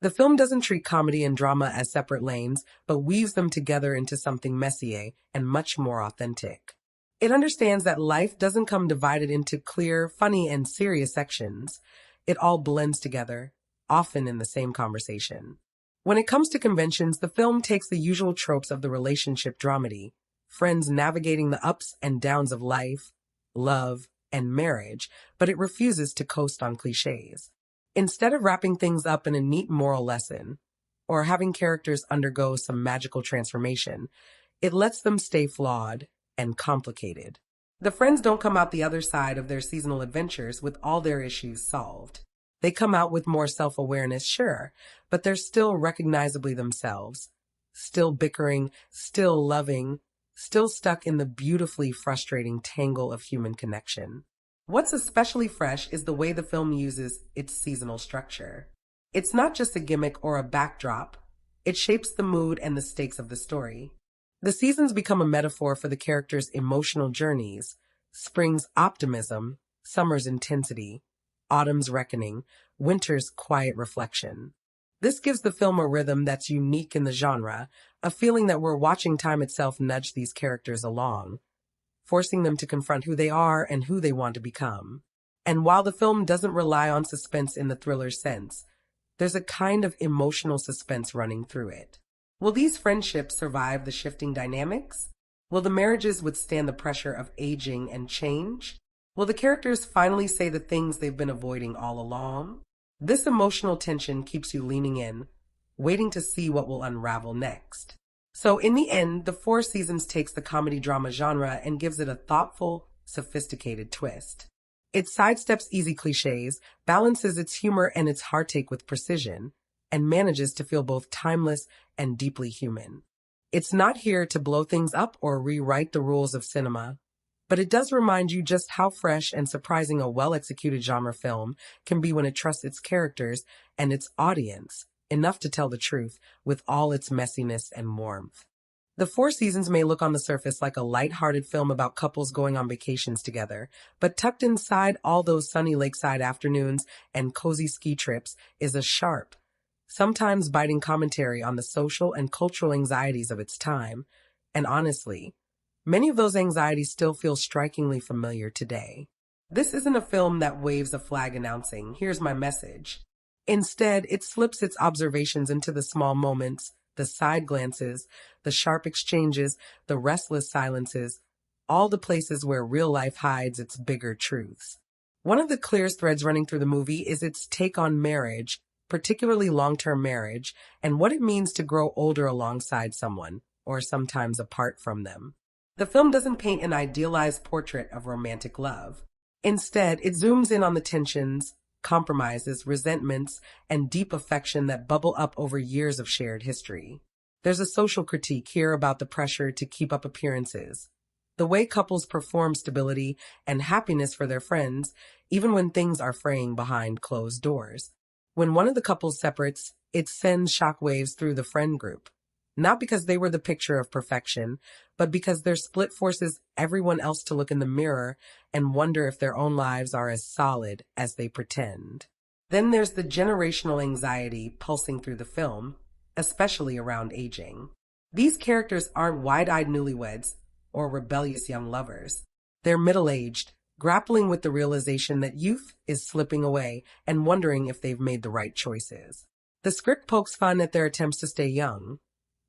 The film doesn't treat comedy and drama as separate lanes, but weaves them together into something messier and much more authentic. It understands that life doesn't come divided into clear, funny, and serious sections. It all blends together, often in the same conversation. When it comes to conventions, the film takes the usual tropes of the relationship dramedy, friends navigating the ups and downs of life, love, and marriage, but it refuses to coast on cliches. Instead of wrapping things up in a neat moral lesson, or having characters undergo some magical transformation. It lets them stay flawed and complicated. The friends don't come out the other side of their seasonal adventures with all their issues solved. They come out with more self-awareness, sure, but they're still recognizably themselves, still bickering, still loving, still stuck in the beautifully frustrating tangle of human connection. What's especially fresh is the way the film uses its seasonal structure. It's not just a gimmick or a backdrop. It shapes the mood and the stakes of the story. The seasons become a metaphor for the characters' emotional journeys: spring's optimism, summer's intensity, autumn's reckoning, winter's quiet reflection. This gives the film a rhythm that's unique in the genre, a feeling that we're watching time itself nudge these characters along, forcing them to confront who they are and who they want to become. And while the film doesn't rely on suspense in the thriller sense, there's a kind of emotional suspense running through it. Will these friendships survive the shifting dynamics? Will the marriages withstand the pressure of aging and change? Will the characters finally say the things they've been avoiding all along? This emotional tension keeps you leaning in, waiting to see what will unravel next. So in the end, the Four Seasons takes the comedy drama genre and gives it a thoughtful, sophisticated twist. It sidesteps easy cliches, balances its humor and its heartache with precision, and manages to feel both timeless and deeply human. It's not here to blow things up or rewrite the rules of cinema, but it does remind you just how fresh and surprising a well-executed genre film can be when it trusts its characters and its audience enough to tell the truth with all its messiness and warmth. The Four Seasons may look on the surface like a light-hearted film about couples going on vacations together, but tucked inside all those sunny lakeside afternoons and cozy ski trips is a sharp, sometimes biting commentary on the social and cultural anxieties of its time, and honestly, many of those anxieties still feel strikingly familiar today. This isn't a film that waves a flag announcing, "Here's my message." Instead, it slips its observations into the small moments, the side glances, the sharp exchanges, the restless silences, all the places where real life hides its bigger truths. One of the clearest threads running through the movie is its take on marriage, particularly long-term marriage, and what it means to grow older alongside someone, or sometimes apart from them. The film doesn't paint an idealized portrait of romantic love. Instead, it zooms in on the tensions, compromises, resentments, and deep affection that bubble up over years of shared history. There's a social critique here about the pressure to keep up appearances, the way couples perform stability and happiness for their friends, even when things are fraying behind closed doors. When one of the couples separates, it sends shockwaves through the friend group, not because they were the picture of perfection, but because their split forces everyone else to look in the mirror and wonder if their own lives are as solid as they pretend. Then there's the generational anxiety pulsing through the film, especially around aging. These characters aren't wide-eyed newlyweds or rebellious young lovers. They're middle-aged, grappling with the realization that youth is slipping away and wondering if they've made the right choices. The script pokes fun at their attempts to stay young,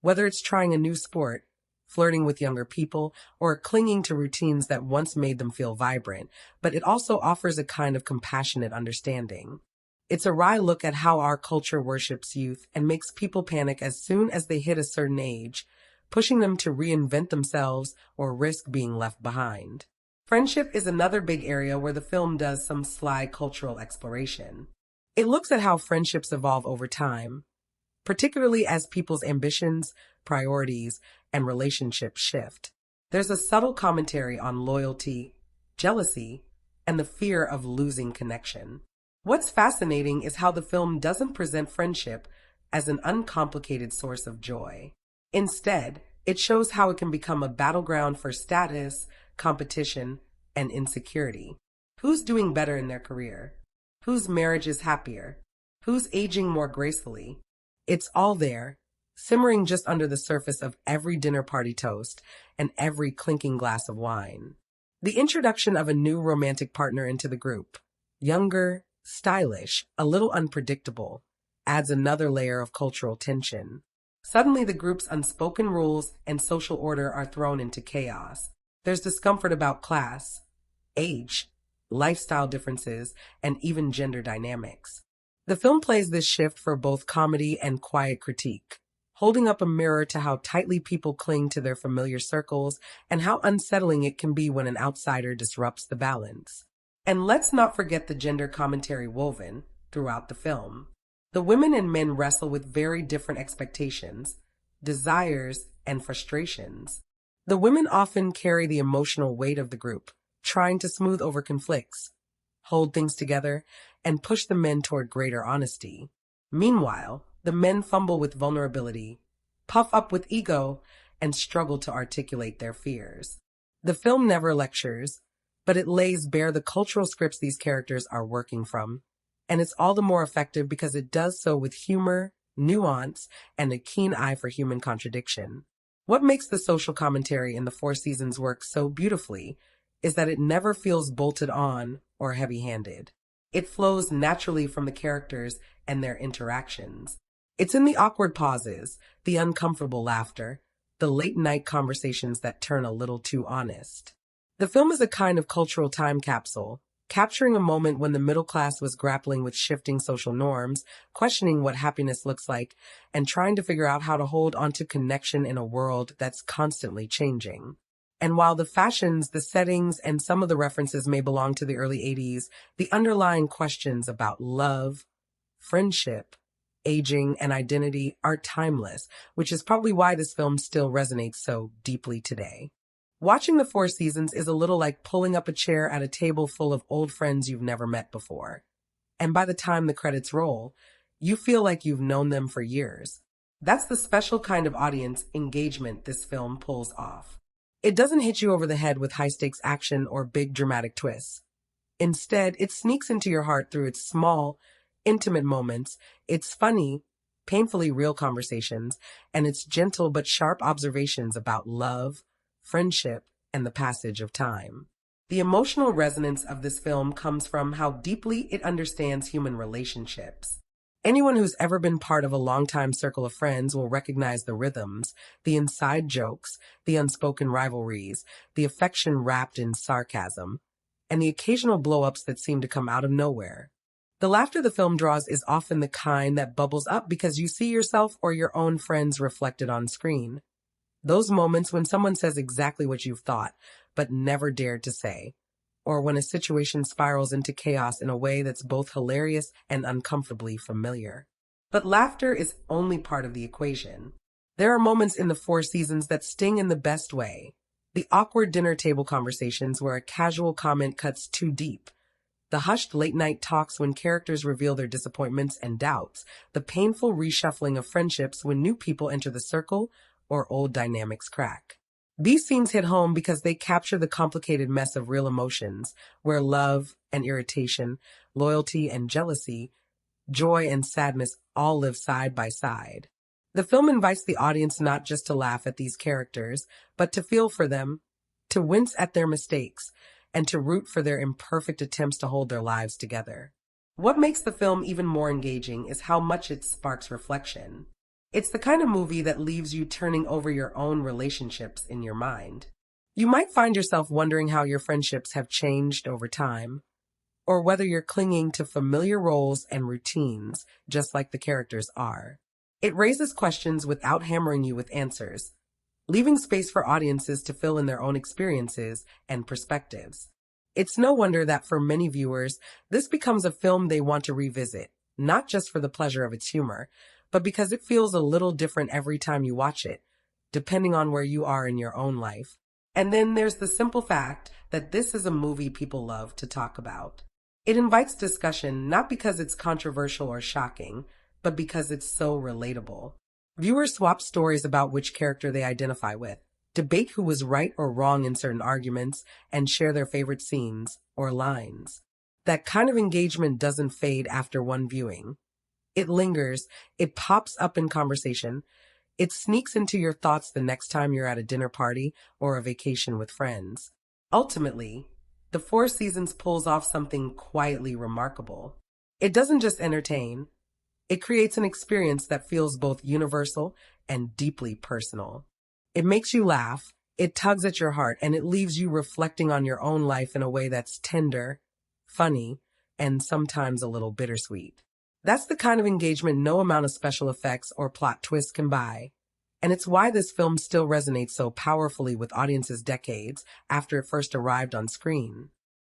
whether it's trying a new sport, flirting with younger people, or clinging to routines that once made them feel vibrant, but it also offers a kind of compassionate understanding. It's a wry look at how our culture worships youth and makes people panic as soon as they hit a certain age, pushing them to reinvent themselves or risk being left behind. Friendship is another big area where the film does some sly cultural exploration. It looks at how friendships evolve over time, particularly as people's ambitions, priorities, and relationships shift. There's a subtle commentary on loyalty, jealousy, and the fear of losing connection. What's fascinating is how the film doesn't present friendship as an uncomplicated source of joy. Instead, it shows how it can become a battleground for status, competition, and insecurity. Who's doing better in their career? Whose marriage is happier? Who's aging more gracefully? It's all there, simmering just under the surface of every dinner party toast and every clinking glass of wine. The introduction of a new romantic partner into the group, younger, stylish, a little unpredictable, adds another layer of cultural tension. Suddenly, the group's unspoken rules and social order are thrown into chaos. There's discomfort about class, age, lifestyle differences, and even gender dynamics. The film plays this shift for both comedy and quiet critique, holding up a mirror to how tightly people cling to their familiar circles and how unsettling it can be when an outsider disrupts the balance. And let's not forget the gender commentary woven throughout the film. The women and men wrestle with very different expectations, desires, and frustrations. The women often carry the emotional weight of the group, trying to smooth over conflicts, hold things together, and push the men toward greater honesty. Meanwhile, the men fumble with vulnerability, puff up with ego, and struggle to articulate their fears. The film never lectures, but it lays bare the cultural scripts these characters are working from, and it's all the more effective because it does so with humor, nuance, and a keen eye for human contradiction. What makes the social commentary in the Four Seasons work so beautifully is that it never feels bolted on or heavy-handed. It flows naturally from the characters and their interactions. It's in the awkward pauses, the uncomfortable laughter, the late-night conversations that turn a little too honest. The film is a kind of cultural time capsule, capturing a moment when the middle class was grappling with shifting social norms, questioning what happiness looks like, and trying to figure out how to hold onto connection in a world that's constantly changing. And while the fashions, the settings, and some of the references may belong to the early 80s, the underlying questions about love, friendship, aging, and identity are timeless, which is probably why this film still resonates so deeply today. Watching The Four Seasons is a little like pulling up a chair at a table full of old friends you've never met before. And by the time the credits roll, you feel like you've known them for years. That's the special kind of audience engagement this film pulls off. It doesn't hit you over the head with high-stakes action or big dramatic twists. Instead, it sneaks into your heart through its small, intimate moments, its funny, painfully real conversations, and its gentle but sharp observations about love, friendship, and the passage of time. The emotional resonance of this film comes from how deeply it understands human relationships. Anyone who's ever been part of a longtime circle of friends will recognize the rhythms, the inside jokes, the unspoken rivalries, the affection wrapped in sarcasm, and the occasional blow-ups that seem to come out of nowhere. The laughter the film draws is often the kind that bubbles up because you see yourself or your own friends reflected on screen. Those moments when someone says exactly what you've thought, but never dared to say, or when a situation spirals into chaos in a way that's both hilarious and uncomfortably familiar. But laughter is only part of the equation. There are moments in The Four Seasons that sting in the best way. The awkward dinner table conversations where a casual comment cuts too deep. The hushed late-night talks when characters reveal their disappointments and doubts. The painful reshuffling of friendships when new people enter the circle or old dynamics crack. These scenes hit home because they capture the complicated mess of real emotions, where love and irritation, loyalty and jealousy, joy and sadness all live side by side. The film invites the audience not just to laugh at these characters, but to feel for them, to wince at their mistakes, and to root for their imperfect attempts to hold their lives together. What makes the film even more engaging is how much it sparks reflection. It's the kind of movie that leaves you turning over your own relationships in your mind. You might find yourself wondering how your friendships have changed over time, or whether you're clinging to familiar roles and routines just like the characters are. It raises questions without hammering you with answers, leaving space for audiences to fill in their own experiences and perspectives. It's no wonder that for many viewers, this becomes a film they want to revisit, not just for the pleasure of its humor, but because it feels a little different every time you watch it, depending on where you are in your own life. And then there's the simple fact that this is a movie people love to talk about. It invites discussion not because it's controversial or shocking, but because it's so relatable. Viewers swap stories about which character they identify with, debate who was right or wrong in certain arguments, and share their favorite scenes or lines. That kind of engagement doesn't fade after one viewing. It lingers, it pops up in conversation, it sneaks into your thoughts the next time you're at a dinner party or a vacation with friends. Ultimately, The Four Seasons pulls off something quietly remarkable. It doesn't just entertain, it creates an experience that feels both universal and deeply personal. It makes you laugh, it tugs at your heart, and it leaves you reflecting on your own life in a way that's tender, funny, and sometimes a little bittersweet. That's the kind of engagement no amount of special effects or plot twists can buy. And it's why this film still resonates so powerfully with audiences decades after it first arrived on screen.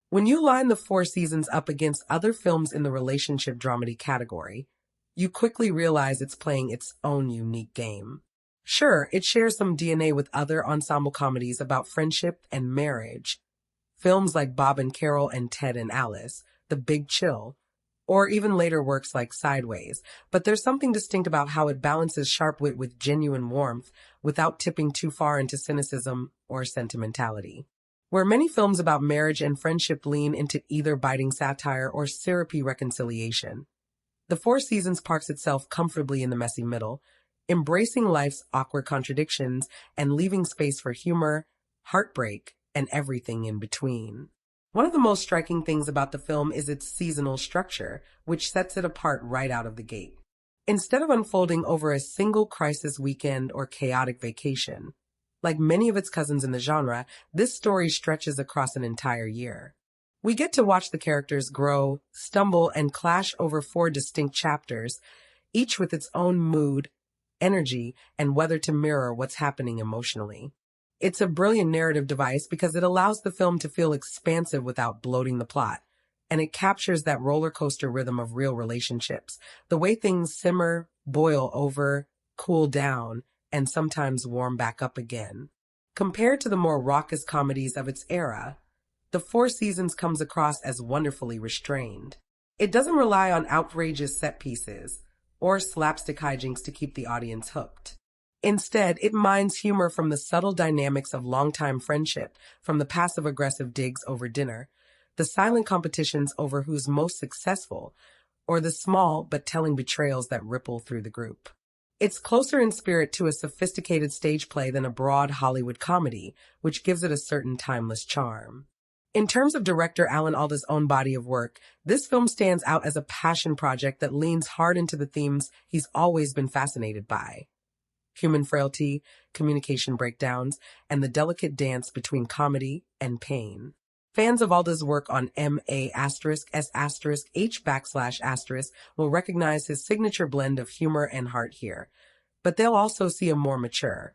When you line the Four Seasons up against other films in the relationship dramedy category, you quickly realize it's playing its own unique game. Sure, it shares some DNA with other ensemble comedies about friendship and marriage. Films like Bob and Carol and Ted and Alice, The Big Chill, or even later works like Sideways, but there's something distinct about how it balances sharp wit with genuine warmth without tipping too far into cynicism or sentimentality. Where many films about marriage and friendship lean into either biting satire or syrupy reconciliation, The Four Seasons parks itself comfortably in the messy middle, embracing life's awkward contradictions and leaving space for humor, heartbreak, and everything in between. One of the most striking things about the film is its seasonal structure, which sets it apart right out of the gate. Instead of unfolding over a single crisis weekend or chaotic vacation, like many of its cousins in the genre, this story stretches across an entire year. We get to watch the characters grow, stumble, and clash over 4 distinct chapters, each with its own mood, energy, and whether to mirror what's happening emotionally. It's a brilliant narrative device because it allows the film to feel expansive without bloating the plot, and it captures that roller coaster rhythm of real relationships, the way things simmer, boil over, cool down, and sometimes warm back up again. Compared to the more raucous comedies of its era, The Four Seasons comes across as wonderfully restrained. It doesn't rely on outrageous set pieces or slapstick hijinks to keep the audience hooked. Instead, it mines humor from the subtle dynamics of longtime friendship, from the passive-aggressive digs over dinner, the silent competitions over who's most successful, or the small but telling betrayals that ripple through the group. It's closer in spirit to a sophisticated stage play than a broad Hollywood comedy, which gives it a certain timeless charm. In terms of director Alan Alda's own body of work, this film stands out as a passion project that leans hard into the themes he's always been fascinated by: human frailty, communication breakdowns, and the delicate dance between comedy and pain. Fans of Alda's work on MA*S*H** will recognize his signature blend of humor and heart here, but they'll also see a more mature,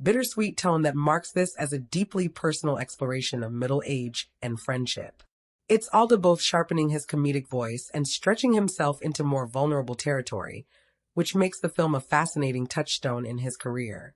bittersweet tone that marks this as a deeply personal exploration of middle age and friendship. It's Alda both sharpening his comedic voice and stretching himself into more vulnerable territory, which makes the film a fascinating touchstone in his career.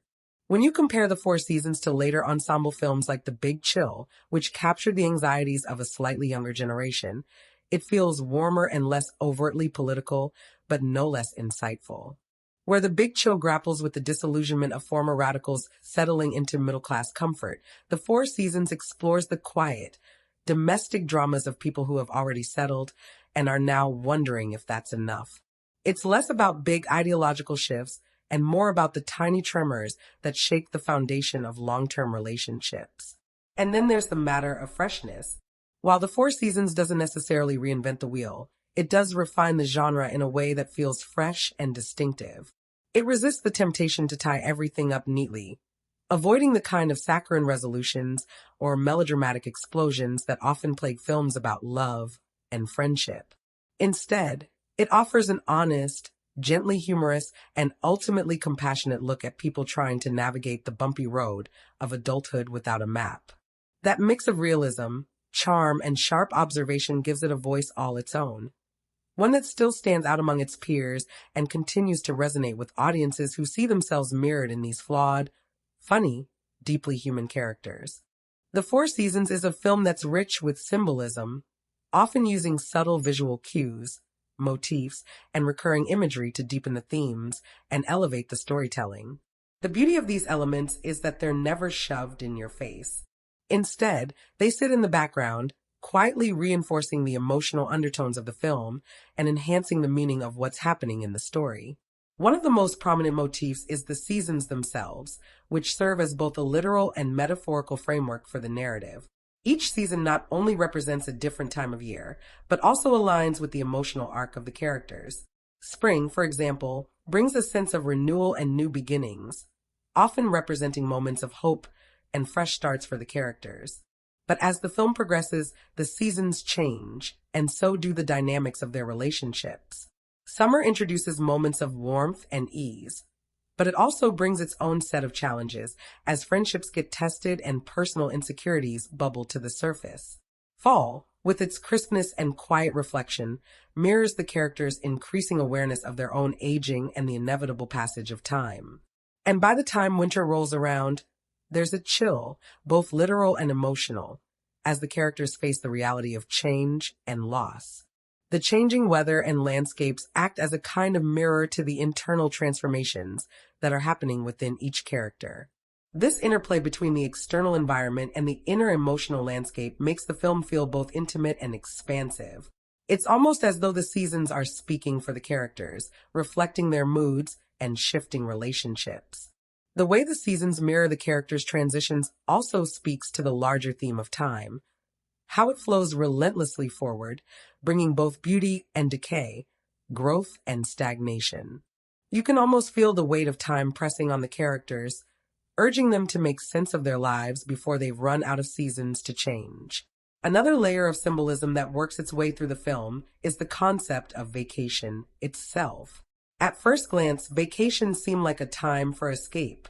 When you compare The Four Seasons to later ensemble films like The Big Chill, which captured the anxieties of a slightly younger generation, it feels warmer and less overtly political, but no less insightful. Where The Big Chill grapples with the disillusionment of former radicals settling into middle-class comfort, The Four Seasons explores the quiet, domestic dramas of people who have already settled and are now wondering if that's enough. It's less about big ideological shifts and more about the tiny tremors that shake the foundation of long-term relationships. And then there's the matter of freshness. While The Four Seasons doesn't necessarily reinvent the wheel, it does refine the genre in a way that feels fresh and distinctive. It resists the temptation to tie everything up neatly, avoiding the kind of saccharine resolutions or melodramatic explosions that often plague films about love and friendship. Instead, it offers an honest, gently humorous, and ultimately compassionate look at people trying to navigate the bumpy road of adulthood without a map. That mix of realism, charm, and sharp observation gives it a voice all its own, one that still stands out among its peers and continues to resonate with audiences who see themselves mirrored in these flawed, funny, deeply human characters. The Four Seasons is a film that's rich with symbolism, often using subtle visual cues, motifs, and recurring imagery to deepen the themes and elevate the storytelling. The beauty of these elements is that they're never shoved in your face. Instead, they sit in the background, quietly reinforcing the emotional undertones of the film and enhancing the meaning of what's happening in the story. One of the most prominent motifs is the seasons themselves, which serve as both a literal and metaphorical framework for the narrative. Each season not only represents a different time of year, but also aligns with the emotional arc of the characters. Spring, for example, brings a sense of renewal and new beginnings, often representing moments of hope and fresh starts for the characters. But as the film progresses, the seasons change, and so do the dynamics of their relationships. Summer introduces moments of warmth and ease, but it also brings its own set of challenges as friendships get tested and personal insecurities bubble to the surface. Fall, with its crispness and quiet reflection, mirrors the characters' increasing awareness of their own aging and the inevitable passage of time. And by the time winter rolls around, there's a chill, both literal and emotional, as the characters face the reality of change and loss. The changing weather and landscapes act as a kind of mirror to the internal transformations that are happening within each character. This interplay between the external environment and the inner emotional landscape makes the film feel both intimate and expansive. It's almost as though the seasons are speaking for the characters, reflecting their moods and shifting relationships. The way the seasons mirror the characters' transitions also speaks to the larger theme of time, how it flows relentlessly forward, bringing both beauty and decay, growth and stagnation. You can almost feel the weight of time pressing on the characters, urging them to make sense of their lives before they've run out of seasons to change. Another layer of symbolism that works its way through the film is the concept of vacation itself. At first glance, vacations seem like a time for escape,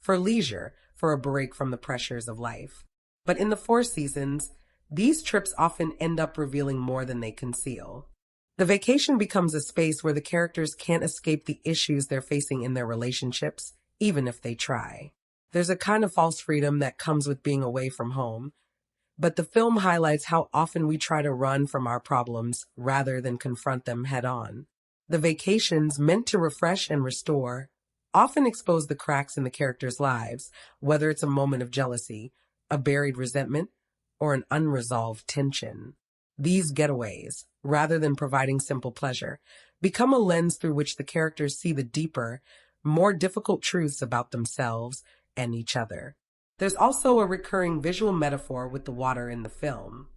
for leisure, for a break from the pressures of life. But in the Four Seasons, these trips often end up revealing more than they conceal. The vacation becomes a space where the characters can't escape the issues they're facing in their relationships, even if they try. There's a kind of false freedom that comes with being away from home, but the film highlights how often we try to run from our problems rather than confront them head on. The vacations, meant to refresh and restore, often expose the cracks in the characters' lives, whether it's a moment of jealousy, a buried resentment, or an unresolved tension. These getaways, rather than providing simple pleasure, become a lens through which the characters see the deeper, more difficult truths about themselves and each other. There's also a recurring visual metaphor with the water in the film.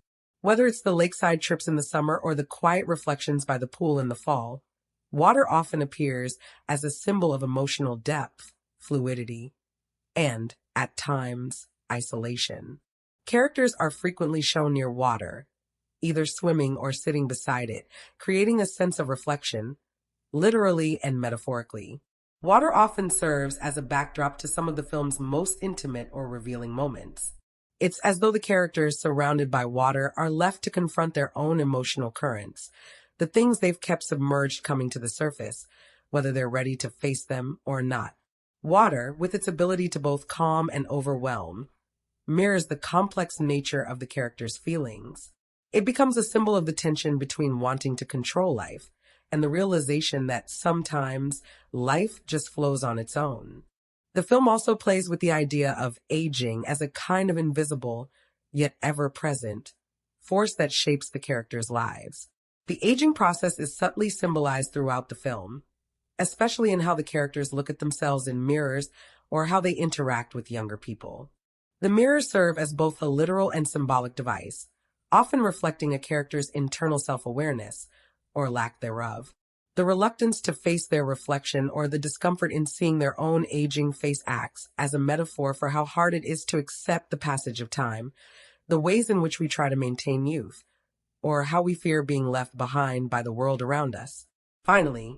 Whether it's the lakeside trips in the summer or the quiet reflections by the pool in the fall, water often appears as a symbol of emotional depth, fluidity, and, at times, isolation. Characters are frequently shown near water, either swimming or sitting beside it, creating a sense of reflection, literally and metaphorically. Water often serves as a backdrop to some of the film's most intimate or revealing moments. It's as though the characters surrounded by water are left to confront their own emotional currents, the things they've kept submerged coming to the surface, whether they're ready to face them or not. Water, with its ability to both calm and overwhelm, mirrors the complex nature of the characters' feelings. It becomes a symbol of the tension between wanting to control life and the realization that sometimes life just flows on its own. The film also plays with the idea of aging as a kind of invisible, yet ever-present, force that shapes the characters' lives. The aging process is subtly symbolized throughout the film, especially in how the characters look at themselves in mirrors or how they interact with younger people. The mirrors serve as both a literal and symbolic device, often reflecting a character's internal self-awareness, or lack thereof. The reluctance to face their reflection or the discomfort in seeing their own aging face acts as a metaphor for how hard it is to accept the passage of time, the ways in which we try to maintain youth, or how we fear being left behind by the world around us. Finally,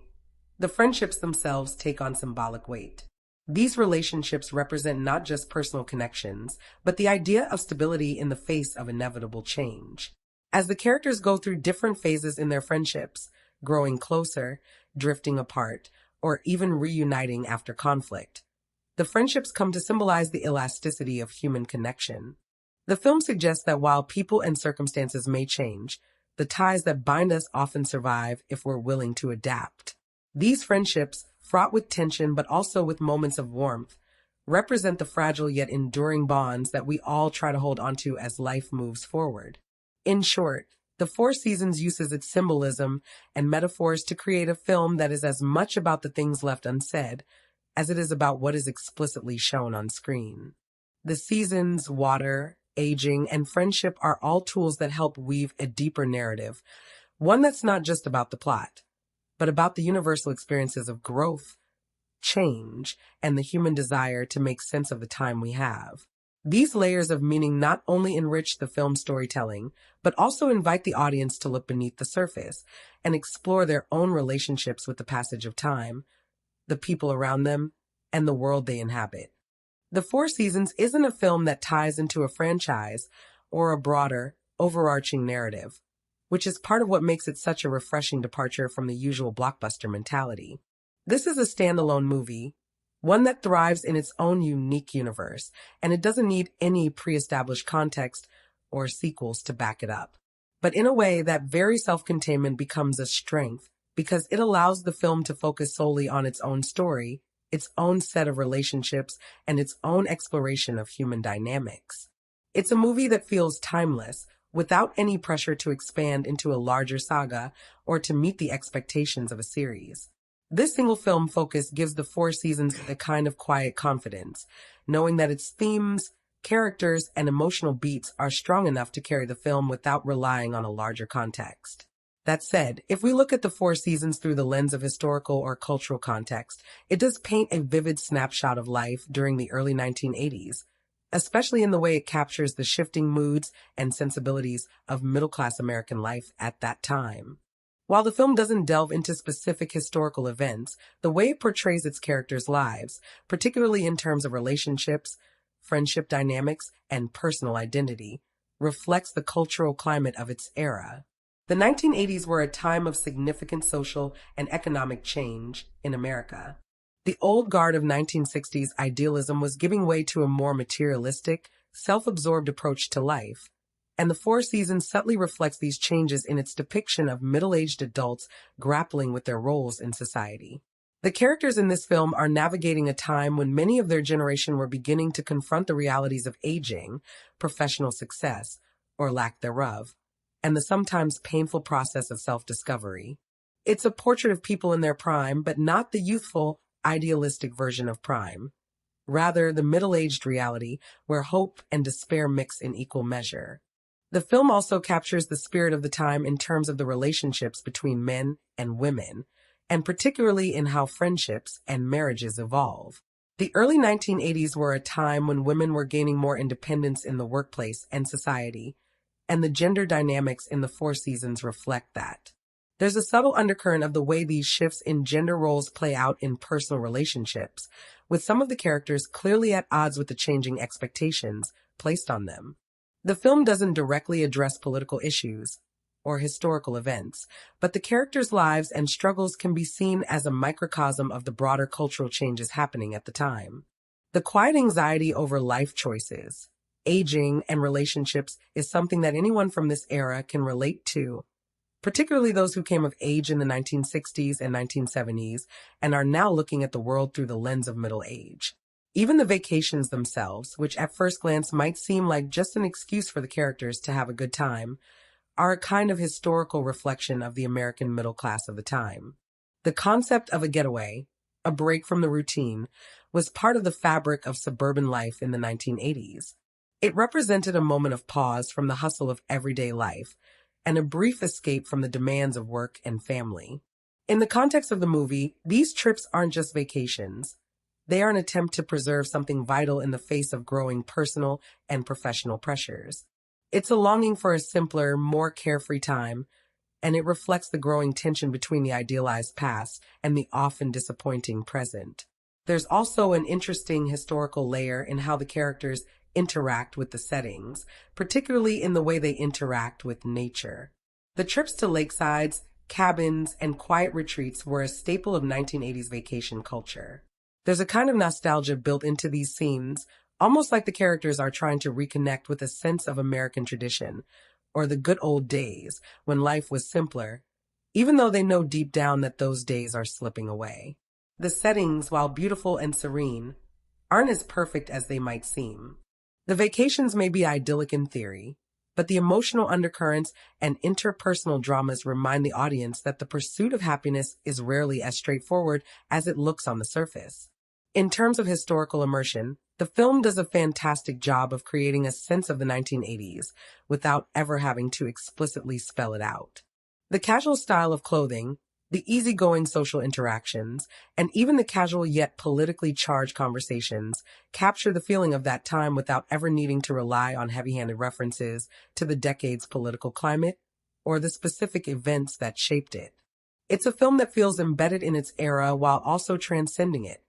the friendships themselves take on symbolic weight. These relationships represent not just personal connections, but the idea of stability in the face of inevitable change. As the characters go through different phases in their friendships, growing closer, drifting apart, or even reuniting after conflict, the friendships come to symbolize the elasticity of human connection. The film suggests that while people and circumstances may change, the ties that bind us often survive if we're willing to adapt. These friendships, fraught with tension but also with moments of warmth, represent the fragile yet enduring bonds that we all try to hold onto as life moves forward. In short, The Four Seasons uses its symbolism and metaphors to create a film that is as much about the things left unsaid as it is about what is explicitly shown on screen. The seasons, water, aging, and friendship are all tools that help weave a deeper narrative, one that's not just about the plot, but about the universal experiences of growth, change, and the human desire to make sense of the time we have. These layers of meaning not only enrich the film's storytelling, but also invite the audience to look beneath the surface and explore their own relationships with the passage of time, the people around them, and the world they inhabit. The Four Seasons isn't a film that ties into a franchise or a broader, overarching narrative, which is part of what makes it such a refreshing departure from the usual blockbuster mentality. This is a standalone movie, one that thrives in its own unique universe, and it doesn't need any pre-established context or sequels to back it up. But in a way, that very self-containment becomes a strength because it allows the film to focus solely on its own story, its own set of relationships, and its own exploration of human dynamics. It's a movie that feels timeless, without any pressure to expand into a larger saga or to meet the expectations of a series. This single film focus gives the Four Seasons a kind of quiet confidence, knowing that its themes, characters, and emotional beats are strong enough to carry the film without relying on a larger context. That said, if we look at the Four Seasons through the lens of historical or cultural context, it does paint a vivid snapshot of life during the early 1980s, especially in the way it captures the shifting moods and sensibilities of middle-class American life at that time. While the film doesn't delve into specific historical events, the way it portrays its characters' lives, particularly in terms of relationships, friendship dynamics, and personal identity, reflects the cultural climate of its era. The 1980s were a time of significant social and economic change in America. The old guard of 1960s idealism was giving way to a more materialistic, self-absorbed approach to life, and The Four Seasons subtly reflects these changes in its depiction of middle-aged adults grappling with their roles in society. The characters in this film are navigating a time when many of their generation were beginning to confront the realities of aging, professional success, or lack thereof, and the sometimes painful process of self-discovery. It's a portrait of people in their prime, but not the youthful, idealistic version of prime. Rather, the middle-aged reality where hope and despair mix in equal measure. The film also captures the spirit of the time in terms of the relationships between men and women, and particularly in how friendships and marriages evolve. The early 1980s were a time when women were gaining more independence in the workplace and society, and the gender dynamics in the Four Seasons reflect that. There's a subtle undercurrent of the way these shifts in gender roles play out in personal relationships, with some of the characters clearly at odds with the changing expectations placed on them. The film doesn't directly address political issues or historical events, but the characters' lives and struggles can be seen as a microcosm of the broader cultural changes happening at the time. The quiet anxiety over life choices, aging, and relationships is something that anyone from this era can relate to, particularly those who came of age in the 1960s and 1970s and are now looking at the world through the lens of middle age. Even the vacations themselves, which at first glance might seem like just an excuse for the characters to have a good time, are a kind of historical reflection of the American middle class of the time. The concept of a getaway, a break from the routine, was part of the fabric of suburban life in the 1980s. It represented a moment of pause from the hustle of everyday life, and a brief escape from the demands of work and family. In the context of the movie, these trips aren't just vacations. They are an attempt to preserve something vital in the face of growing personal and professional pressures. It's a longing for a simpler, more carefree time, and it reflects the growing tension between the idealized past and the often disappointing present. There's also an interesting historical layer in how the characters interact with the settings, particularly in the way they interact with nature. The trips to lakesides, cabins, and quiet retreats were a staple of 1980s vacation culture. There's a kind of nostalgia built into these scenes, almost like the characters are trying to reconnect with a sense of American tradition, or the good old days when life was simpler, even though they know deep down that those days are slipping away. The settings, while beautiful and serene, aren't as perfect as they might seem. The vacations may be idyllic in theory, but the emotional undercurrents and interpersonal dramas remind the audience that the pursuit of happiness is rarely as straightforward as it looks on the surface. In terms of historical immersion, the film does a fantastic job of creating a sense of the 1980s without ever having to explicitly spell it out. The casual style of clothing, The easygoing social interactions, and even the casual yet politically charged conversations capture the feeling of that time without ever needing to rely on heavy-handed references to the decade's political climate or the specific events that shaped it. It's a film that feels embedded in its era while also transcending it,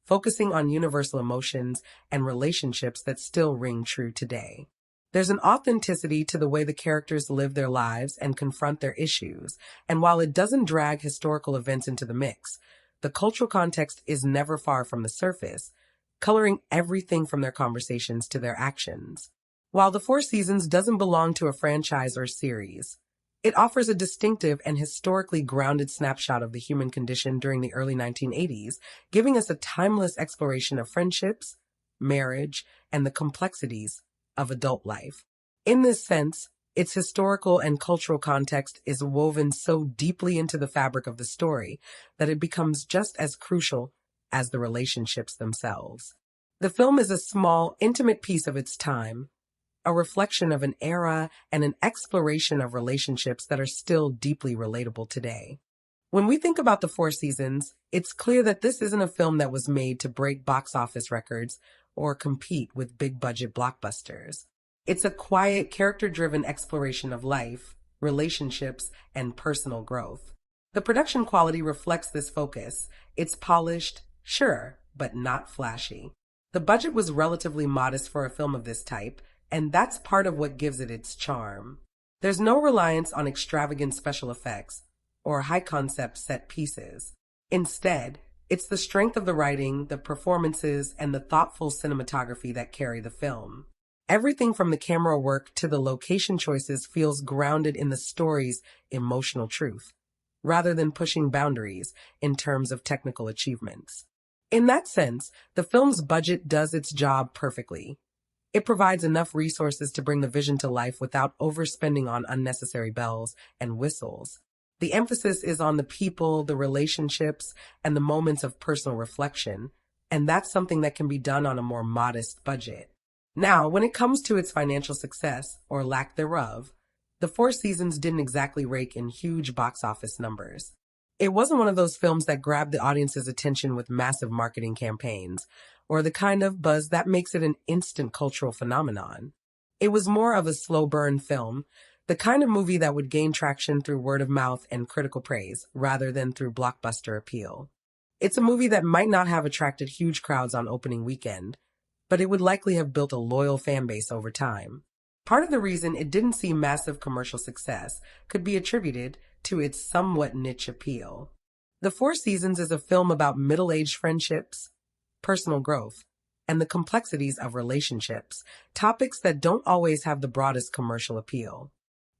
focusing on universal emotions and relationships that still ring true today. There's an authenticity to the way the characters live their lives and confront their issues, and while it doesn't drag historical events into the mix, the cultural context is never far from the surface, coloring everything from their conversations to their actions. While The Four Seasons doesn't belong to a franchise or series, it offers a distinctive and historically grounded snapshot of the human condition during the early 1980s, giving us a timeless exploration of friendships, marriage, and the complexities of adult life. In this sense, its historical and cultural context is woven so deeply into the fabric of the story that it becomes just as crucial as the relationships themselves. The film is a small, intimate piece of its time, a reflection of an era and an exploration of relationships that are still deeply relatable today. When we think about The Four Seasons, it's clear that this isn't a film that was made to break box office records or compete with big-budget blockbusters. It's a quiet, character-driven exploration of life, relationships, and personal growth. The production quality reflects this focus. It's polished, sure, but not flashy. The budget was relatively modest for a film of this type, and that's part of what gives it its charm. There's no reliance on extravagant special effects or high-concept set pieces. Instead, it's the strength of the writing, the performances, and the thoughtful cinematography that carry the film. Everything from the camera work to the location choices feels grounded in the story's emotional truth, rather than pushing boundaries in terms of technical achievements. In that sense, the film's budget does its job perfectly. It provides enough resources to bring the vision to life without overspending on unnecessary bells and whistles. The emphasis is on the people, the relationships, and the moments of personal reflection, and that's something that can be done on a more modest budget. Now, when it comes to its financial success, or lack thereof, The Four Seasons didn't exactly rake in huge box office numbers. It wasn't one of those films that grabbed the audience's attention with massive marketing campaigns, or the kind of buzz that makes it an instant cultural phenomenon. It was more of a slow burn film, the kind of movie that would gain traction through word of mouth and critical praise, rather than through blockbuster appeal. It's a movie that might not have attracted huge crowds on opening weekend, but it would likely have built a loyal fan base over time. Part of the reason it didn't see massive commercial success could be attributed to its somewhat niche appeal. The Four Seasons is a film about middle-aged friendships, personal growth, and the complexities of relationships, topics that don't always have the broadest commercial appeal.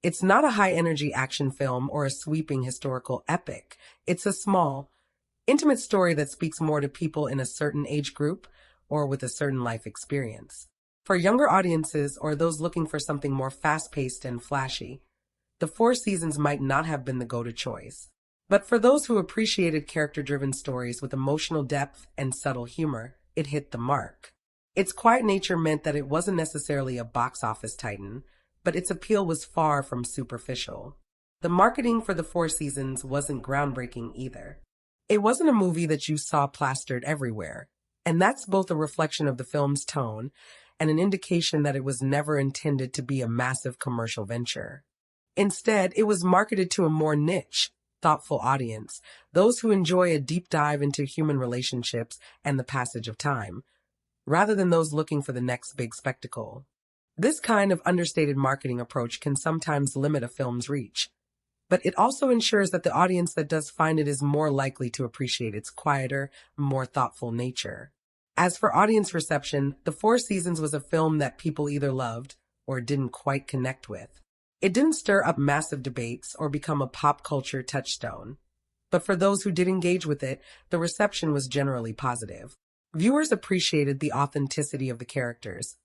It's not a high-energy action film or a sweeping historical epic. It's a small, intimate story that speaks more to people in a certain age group or with a certain life experience. For younger audiences or those looking for something more fast-paced and flashy, The Four Seasons might not have been the go-to choice. But for those who appreciated character-driven stories with emotional depth and subtle humor, it hit the mark. Its quiet nature meant that it wasn't necessarily a box office titan, but its appeal was far from superficial. The marketing for The Four Seasons wasn't groundbreaking either. It wasn't a movie that you saw plastered everywhere, and that's both a reflection of the film's tone and an indication that it was never intended to be a massive commercial venture. Instead, it was marketed to a more niche, thoughtful audience, those who enjoy a deep dive into human relationships and the passage of time, rather than those looking for the next big spectacle. This kind of understated marketing approach can sometimes limit a film's reach, but it also ensures that the audience that does find it is more likely to appreciate its quieter, more thoughtful nature. As for audience reception, The Four Seasons was a film that people either loved or didn't quite connect with. It didn't stir up massive debates or become a pop culture touchstone, but for those who did engage with it, the reception was generally positive. Viewers appreciated the authenticity of the characters,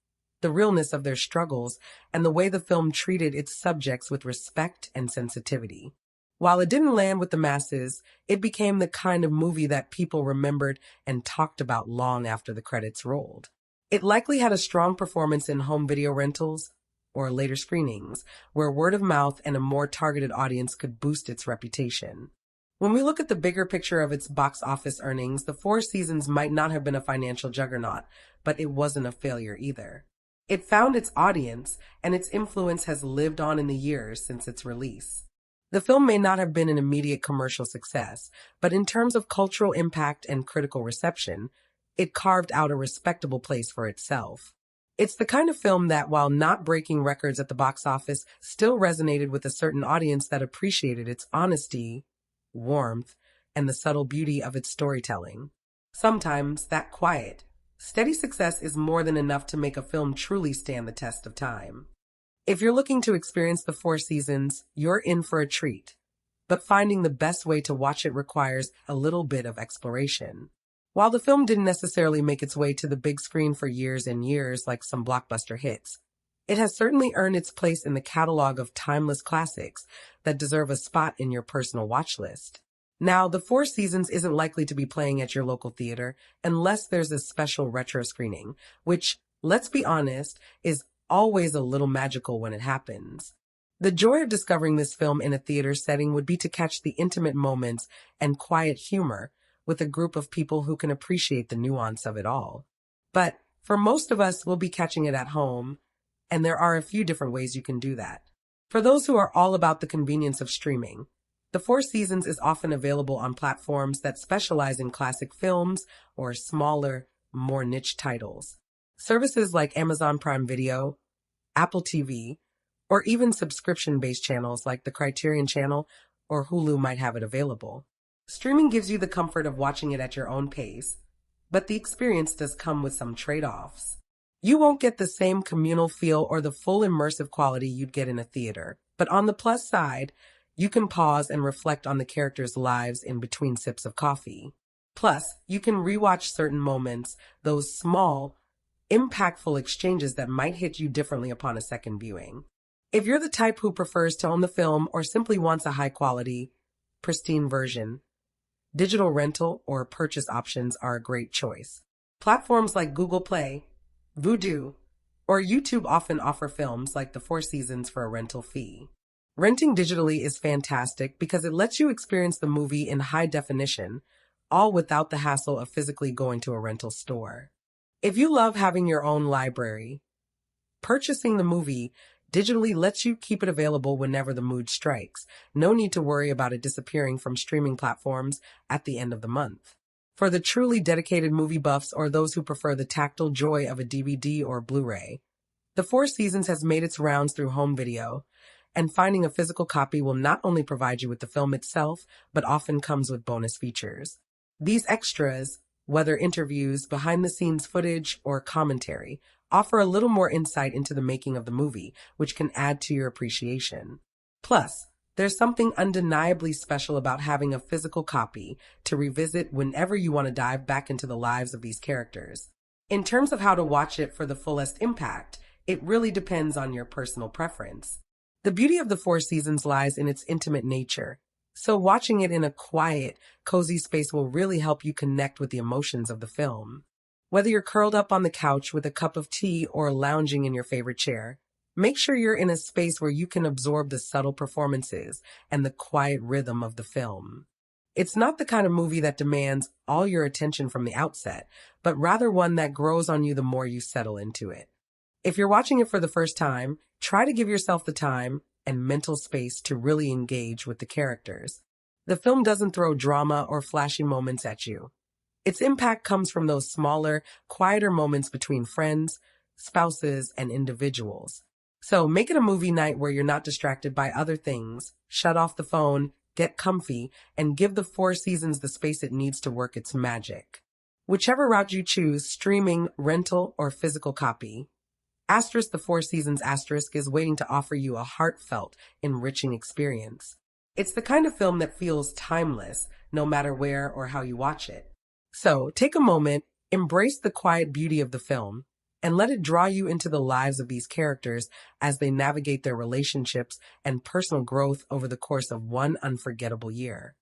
the realness of their struggles, and the way the film treated its subjects with respect and sensitivity. While it didn't land with the masses, it became the kind of movie that people remembered and talked about long after the credits rolled. It likely had a strong performance in home video rentals or later screenings, where word of mouth and a more targeted audience could boost its reputation. When we look at the bigger picture of its box office earnings, The Four Seasons might not have been a financial juggernaut, but it wasn't a failure either. It found its audience, and its influence has lived on in the years since its release. The film may not have been an immediate commercial success, but in terms of cultural impact and critical reception, it carved out a respectable place for itself. It's the kind of film that, while not breaking records at the box office, still resonated with a certain audience that appreciated its honesty, warmth, and the subtle beauty of its storytelling. Sometimes that quiet, steady success is more than enough to make a film truly stand the test of time. If you're looking to experience The Four Seasons, you're in for a treat. But finding the best way to watch it requires a little bit of exploration. While the film didn't necessarily make its way to the big screen for years and years like some blockbuster hits, it has certainly earned its place in the catalog of timeless classics that deserve a spot in your personal watch list. Now, The Four Seasons isn't likely to be playing at your local theater unless there's a special retro screening, which, let's be honest, is always a little magical when it happens. The joy of discovering this film in a theater setting would be to catch the intimate moments and quiet humor with a group of people who can appreciate the nuance of it all. But for most of us, we'll be catching it at home, and there are a few different ways you can do that. For those who are all about the convenience of streaming, The Four Seasons is often available on platforms that specialize in classic films or smaller, more niche titles. Services like Amazon Prime Video, Apple TV, or even subscription-based channels like the Criterion Channel or Hulu might have it available. Streaming gives you the comfort of watching it at your own pace, but the experience does come with some trade-offs. You won't get the same communal feel or the full immersive quality you'd get in a theater, but on the plus side, you can pause and reflect on the characters' lives in between sips of coffee. Plus, you can rewatch certain moments, those small, impactful exchanges that might hit you differently upon a second viewing. If you're the type who prefers to own the film or simply wants a high-quality, pristine version, digital rental or purchase options are a great choice. Platforms like Google Play, Vudu, or YouTube often offer films like The Four Seasons for a rental fee. Renting digitally is fantastic because it lets you experience the movie in high definition, all without the hassle of physically going to a rental store. If you love having your own library, purchasing the movie digitally lets you keep it available whenever the mood strikes. No need to worry about it disappearing from streaming platforms at the end of the month. For the truly dedicated movie buffs or those who prefer the tactile joy of a DVD or Blu-ray, The Four Seasons has made its rounds through home video, and finding a physical copy will not only provide you with the film itself, but often comes with bonus features. These extras, whether interviews, behind-the-scenes footage, or commentary, offer a little more insight into the making of the movie, which can add to your appreciation. Plus, there's something undeniably special about having a physical copy to revisit whenever you want to dive back into the lives of these characters. In terms of how to watch it for the fullest impact, it really depends on your personal preference. The beauty of The Four Seasons lies in its intimate nature. So watching it in a quiet, cozy space will really help you connect with the emotions of the film. Whether you're curled up on the couch with a cup of tea or lounging in your favorite chair, make sure you're in a space where you can absorb the subtle performances and the quiet rhythm of the film. It's not the kind of movie that demands all your attention from the outset, but rather one that grows on you the more you settle into it. If you're watching it for the first time, try to give yourself the time and mental space to really engage with the characters. The film doesn't throw drama or flashy moments at you. Its impact comes from those smaller, quieter moments between friends, spouses, and individuals. So make it a movie night where you're not distracted by other things. Shut off the phone, get comfy, and give The Four Seasons the space it needs to work its magic. Whichever route you choose, streaming, rental, or physical copy, The Four Seasons is waiting to offer you a heartfelt, enriching experience. It's the kind of film that feels timeless, no matter where or how you watch it. So take a moment, embrace the quiet beauty of the film, and let it draw you into the lives of these characters as they navigate their relationships and personal growth over the course of one unforgettable year.